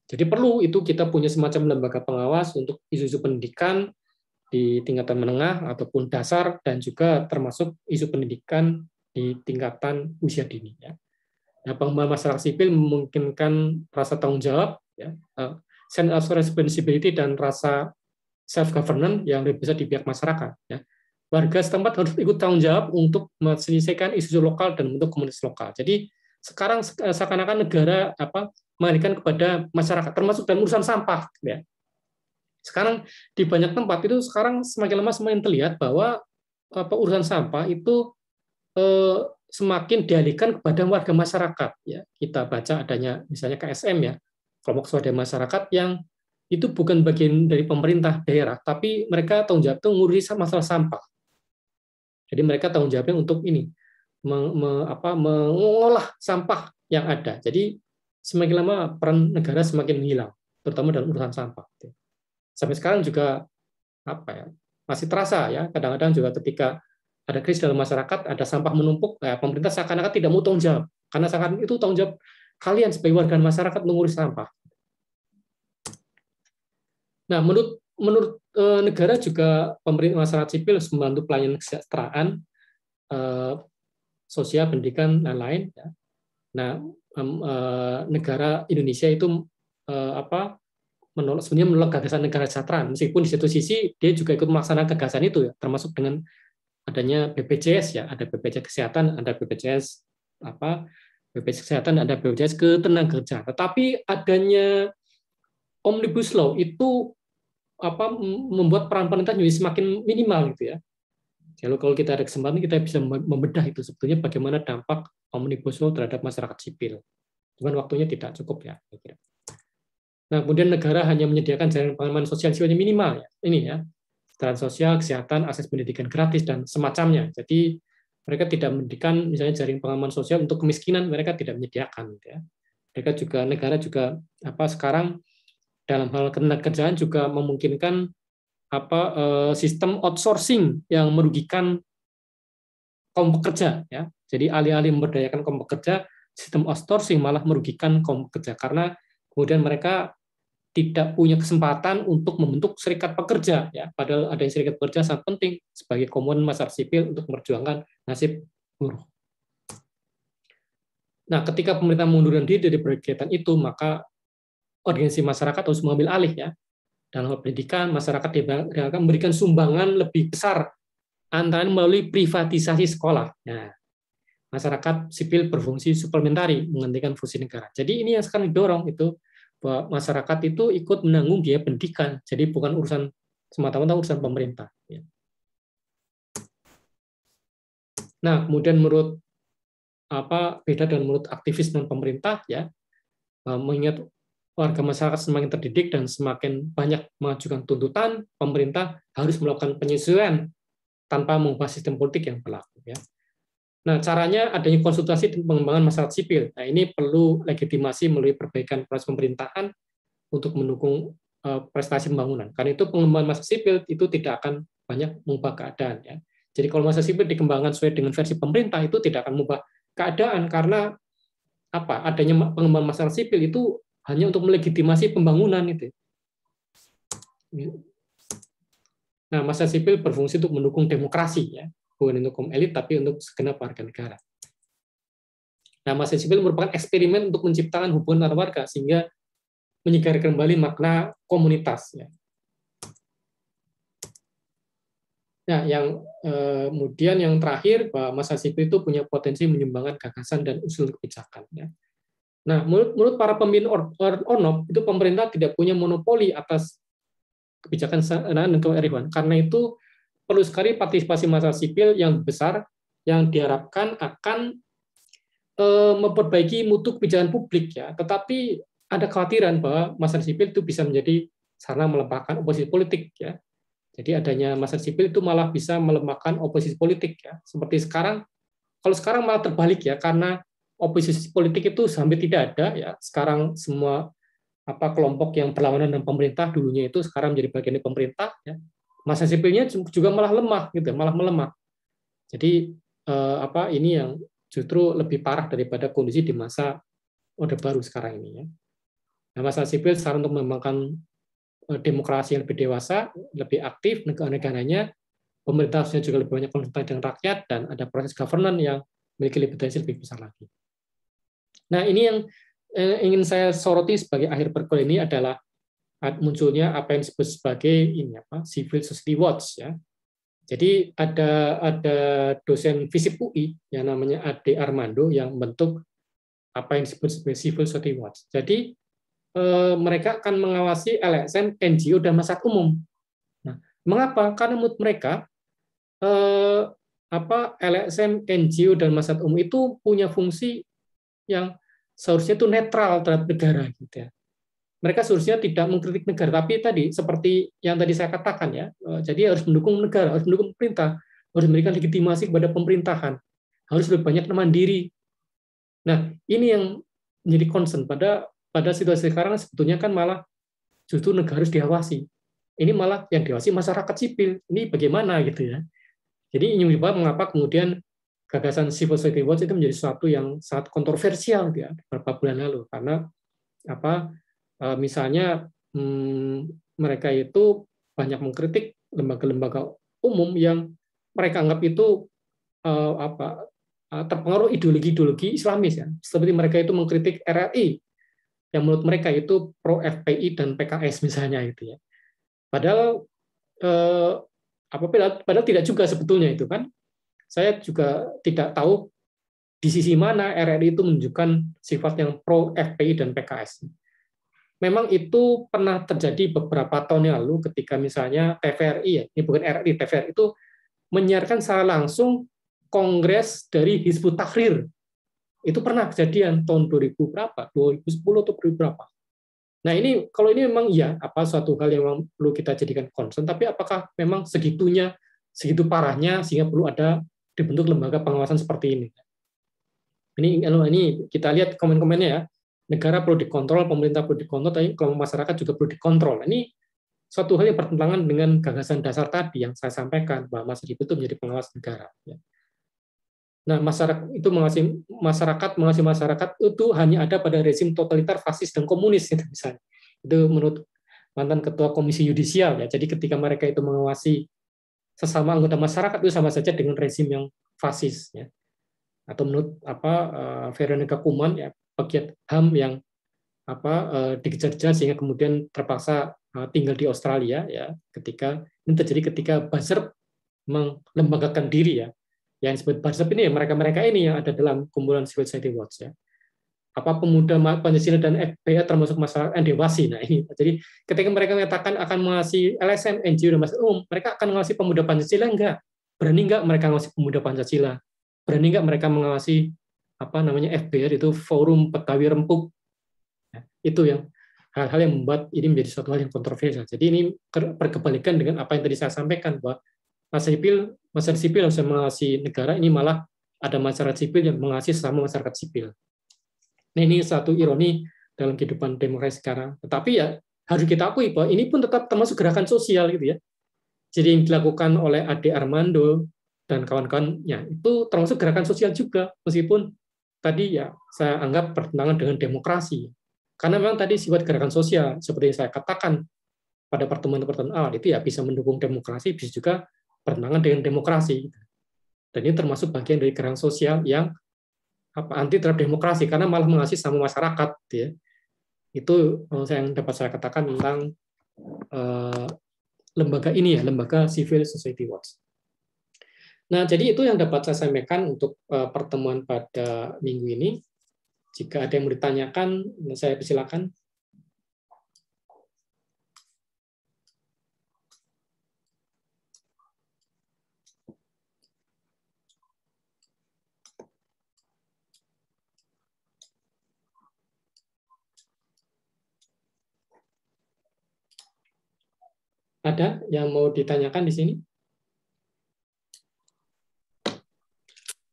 Jadi perlu itu kita punya semacam lembaga pengawas untuk isu-isu pendidikan di tingkatan menengah ataupun dasar dan juga termasuk isu pendidikan di tingkatan usia dini. Ya. Nah, pengembangan masyarakat sipil memungkinkan rasa tanggung jawab, ya, sense of responsibility dan rasa self-governance yang lebih besar di pihak masyarakat. Ya. Warga setempat harus ikut tanggung jawab untuk menyelesaikan isu lokal dan membentuk komunitas lokal. Jadi sekarang seakan-akan negara mengalihkan kepada masyarakat, termasuk dalam urusan sampah. Ya. Sekarang di banyak tempat itu sekarang semakin lama semakin terlihat bahwa urusan sampah itu semakin dialihkan kepada warga masyarakat. Ya, kita baca adanya misalnya KSM, ya, kelompok swadaya masyarakat yang itu bukan bagian dari pemerintah daerah, tapi mereka tanggung jawab itu ngurusi masalah sampah. Jadi mereka tanggung jawabnya untuk ini mengolah sampah yang ada. Jadi semakin lama peran negara semakin hilang, terutama dalam urusan sampah. Sampai sekarang juga masih terasa ya. Kadang-kadang juga ketika ada krisis dalam masyarakat, ada sampah menumpuk, pemerintah seakan-akan tidak mau tanggung jawab, karena seakan itu tanggung jawab kalian sebagai warga masyarakat mengurus sampah. Nah, menurut negara juga pemerintah masyarakat sipil harus membantu pelayanan kesejahteraan, sosial, pendidikan, dan lain. Ya. Nah, negara Indonesia itu menolak gagasan negara kesejahteraan, meskipun di satu sisi dia juga ikut melaksanakan gagasan itu, ya, termasuk dengan adanya BPJS, ya, ada BPJS kesehatan, ada BPJS kesehatan, ada BPJS ketenagakerjaan. Tetapi adanya Omnibus Law itu membuat peran pemerintah jadi semakin minimal gitu ya. Jadi kalau kita ada kesempatan kita bisa membedah itu sebetulnya bagaimana dampak Omnibus Law terhadap masyarakat sipil. Cuman waktunya tidak cukup ya. Nah, kemudian negara hanya menyediakan jaringan pengaman sosial sifatnya minimal ya. Ini ya. Kesejahteraan sosial, kesehatan, akses pendidikan gratis dan semacamnya. Jadi mereka tidak menyediakan misalnya jaring pengaman sosial untuk kemiskinan, mereka tidak menyediakan. Ya. Mereka juga negara juga sekarang dalam hal ketenagakerjaan juga memungkinkan sistem outsourcing yang merugikan kaum pekerja. Ya. Jadi alih-alih memberdayakan kaum pekerja, sistem outsourcing malah merugikan kaum pekerja karena kemudian mereka tidak punya kesempatan untuk membentuk serikat pekerja, ya. Padahal ada serikat pekerja sangat penting sebagai komponen masyarakat sipil untuk memperjuangkan nasib buruh. Nah, ketika pemerintah mengundurkan diri dari kegiatan itu, maka organisasi masyarakat harus mengambil alih ya. Dalam hal pendidikan, masyarakat akan memberikan sumbangan lebih besar antara melalui privatisasi sekolah. Nah, masyarakat sipil berfungsi suplementari menggantikan fungsi negara. Jadi ini yang sekarang didorong itu bahwa masyarakat itu ikut menanggung biaya pendidikan, jadi bukan urusan semata-mata urusan pemerintah. Nah, kemudian menurut beda dengan menurut aktivis non pemerintah ya, mengingat warga masyarakat semakin terdidik dan semakin banyak mengajukan tuntutan, pemerintah harus melakukan penyesuaian tanpa mengubah sistem politik yang berlaku. Ya. Nah, caranya adanya konsultasi dan pengembangan masyarakat sipil. Nah, ini perlu legitimasi melalui perbaikan proses pemerintahan untuk mendukung prestasi pembangunan. Karena itu pengembangan masyarakat sipil itu tidak akan banyak mengubah keadaan. Ya. Jadi kalau masyarakat sipil dikembangkan sesuai dengan versi pemerintah itu tidak akan mengubah keadaan karena apa? Adanya pengembangan masyarakat sipil itu hanya untuk melegitimasi pembangunan itu. Nah, masyarakat sipil berfungsi untuk mendukung demokrasi, ya, bukan untuk kaum elit, tapi untuk segenap warga negara. Nah, masyarakat sipil merupakan eksperimen untuk menciptakan hubungan antar warga sehingga menyegarkan kembali makna komunitas. Ya. Nah, yang kemudian yang terakhir bahwa masyarakat sipil itu punya potensi menyumbangkan gagasan dan usul kebijakan. Ya. Nah, menurut para pemimpin ORNOP itu pemerintah tidak punya monopoli atas kebijakan dan kearifan. Karena itu perlu sekali partisipasi masyarakat sipil yang besar yang diharapkan akan memperbaiki mutu kebijakan publik, ya. Tetapi ada kekhawatiran bahwa masyarakat sipil itu bisa menjadi sarana melemahkan oposisi politik, ya. Jadi adanya masyarakat sipil itu malah bisa melemahkan oposisi politik, ya. Seperti sekarang, kalau sekarang malah terbalik, ya, karena oposisi politik itu hampir tidak ada, ya. Sekarang semua kelompok yang berlawanan dengan pemerintah dulunya itu sekarang menjadi bagian dari pemerintah, ya. Masyarakat sipilnya juga malah lemah, gitu, malah melemah. Jadi ini yang justru lebih parah daripada kondisi di masa Orde Baru sekarang ini, ya. Nah, masyarakat sipil sekarang untuk mengembangkan demokrasi yang lebih dewasa, lebih aktif negara-negaranya, pemerintah harusnya juga lebih banyak konsultasi dengan rakyat dan ada proses governance yang memiliki libertasi lebih besar lagi. Nah, ini yang ingin saya soroti sebagai akhir perkuliahan ini adalah munculnya apa yang disebut sebagai Civil Society Watch, ya. Jadi ada dosen FISIP UI yang namanya Ade Armando yang membentuk apa yang disebut sebagai Civil Society Watch. Jadi mereka akan mengawasi LSM, NGO, dan masyarakat umum. Nah, mengapa? Karena menurut mereka LSM, NGO, dan masyarakat umum itu punya fungsi yang seharusnya itu netral terhadap negara, gitu, ya. Mereka seharusnya tidak mengkritik negara, tapi tadi seperti yang tadi saya katakan, ya, jadi harus mendukung negara, harus mendukung pemerintah, harus memberikan legitimasi kepada pemerintahan, harus lebih banyak mandiri. Nah, ini yang menjadi concern pada situasi sekarang sebetulnya kan malah justru negara harus diawasi. Ini malah yang diawasi masyarakat sipil. Ini bagaimana gitu, ya. Jadi ini menyebabkan mengapa kemudian gagasan Civil Society Watch itu menjadi sesuatu yang sangat kontroversial, ya, beberapa bulan lalu karena misalnya mereka itu banyak mengkritik lembaga-lembaga umum yang mereka anggap itu terpengaruh ideologi Islamis, ya. Seperti mereka itu mengkritik RRI yang menurut mereka itu pro FPI dan PKS misalnya itu, ya. Padahal padahal tidak juga sebetulnya itu kan. Saya juga tidak tahu di sisi mana RRI itu menunjukkan sifat yang pro FPI dan PKS. Memang itu pernah terjadi beberapa tahun yang lalu ketika misalnya TVRI, ya, ini bukan RRI, TVRI itu menyiarkan secara langsung kongres dari Hizbut Tahrir. Itu pernah kejadian tahun 2000 berapa? 2010 atau berapa? Nah, ini kalau ini memang suatu hal yang memang perlu kita jadikan concern, tapi apakah memang segitunya, segitu parahnya sehingga perlu ada dibentuk lembaga pengawasan seperti ini? Ini kita lihat komen-komennya, ya. Negara perlu dikontrol, pemerintah perlu dikontrol, tapi kelompok masyarakat juga perlu dikontrol. Ini suatu hal yang bertentangan dengan gagasan dasar tadi yang saya sampaikan bahwa masyarakat itu menjadi pengawas negara. Ya. Nah, masyarakat itu mengawasi masyarakat itu hanya ada pada rezim totaliter, fasis, dan komunis, gitu, misalnya. Itu menurut mantan ketua Komisi Yudisial, ya. Jadi ketika mereka itu mengawasi sesama anggota masyarakat itu sama saja dengan rezim yang fasis, ya. Atau menurut Veronica Koeman, ya, pegiat HAM yang dikejar-kejar sehingga kemudian terpaksa tinggal di Australia, ya, ketika ini terjadi ketika Buzzer melembagakan diri, ya. Yang disebut Buzzer ini, mereka ini yang ada dalam kumpulan Civil Society Watch, ya. Pemuda Pancasila dan FPI termasuk masyarakat Dewasi. Nah, ini jadi ketika mereka mengatakan akan mengawasi LSM, NGO, dan masyarakat umum, mereka akan mengawasi pemuda Pancasila enggak? Berani enggak mereka mengawasi pemuda Pancasila? Berani enggak mereka mengawasi FPR itu Forum Betawi Rempuk? Itu yang hal-hal yang membuat ini menjadi suatu hal yang kontroversial. Jadi ini berkebalikan dengan apa yang tadi saya sampaikan, bahwa masyarakat sipil yang bisa mengasihi negara, ini malah ada masyarakat sipil yang mengasihi sesama masyarakat sipil. Nah, ini satu ironi dalam kehidupan demokrasi sekarang. Tetapi ya harus kita akui bahwa ini pun tetap termasuk gerakan sosial gitu ya. Jadi yang dilakukan oleh Ade Armando dan kawan-kawannya itu termasuk gerakan sosial juga, meskipun tadi ya saya anggap bertentangan dengan demokrasi. Karena memang tadi sifat gerakan sosial, seperti yang saya katakan pada pertemuan-pertemuan awal, itu ya bisa mendukung demokrasi, bisa juga bertentangan dengan demokrasi. Dan ini termasuk bagian dari gerakan sosial yang anti terhadap demokrasi, karena malah mengasihi sama masyarakat. Ya. Itu yang dapat saya katakan tentang lembaga ini ya, lembaga Civil Society Watch. Nah, jadi itu yang dapat saya sampaikan untuk pertemuan pada minggu ini. Jika ada yang mau ditanyakan, saya persilakan. Ada yang mau ditanyakan di sini?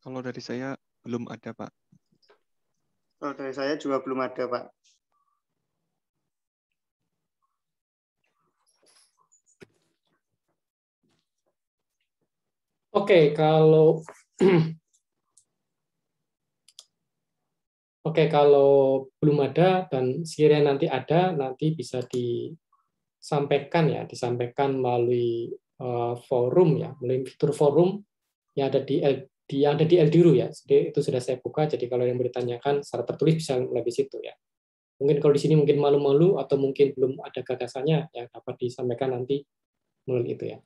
Kalau dari saya belum ada, Pak. Kalau dari saya juga belum ada, Pak. Oke, kalau belum ada dan sekiranya nanti ada, nanti bisa disampaikan ya, disampaikan melalui forum ya, melalui fitur forum yang ada di Eldiru ya. Jadi itu sudah saya buka. Jadi kalau yang bertanyakan secara tertulis bisa melalui situ ya. Mungkin kalau di sini mungkin malu-malu atau mungkin belum ada gagasannya, ya dapat disampaikan nanti melalui itu ya.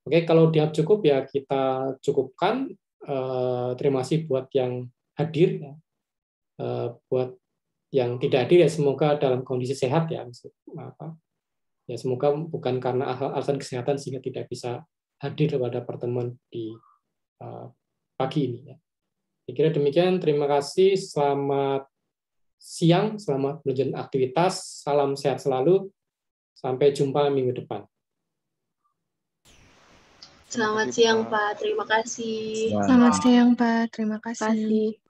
Oke, kalau dianggap cukup ya kita cukupkan. Terima kasih buat yang hadir, ya. Buat yang tidak hadir ya semoga dalam kondisi sehat ya. Ya semoga bukan karena alasan kesehatan sehingga tidak bisa hadir pada pertemuan di pagi ini. Ya. Saya kira demikian. Terima kasih. Selamat siang, selamat melanjutkan aktivitas. Salam sehat selalu. Sampai jumpa minggu depan. Selamat siang, Pak. Terima kasih. Selamat siang, Pak. Terima kasih.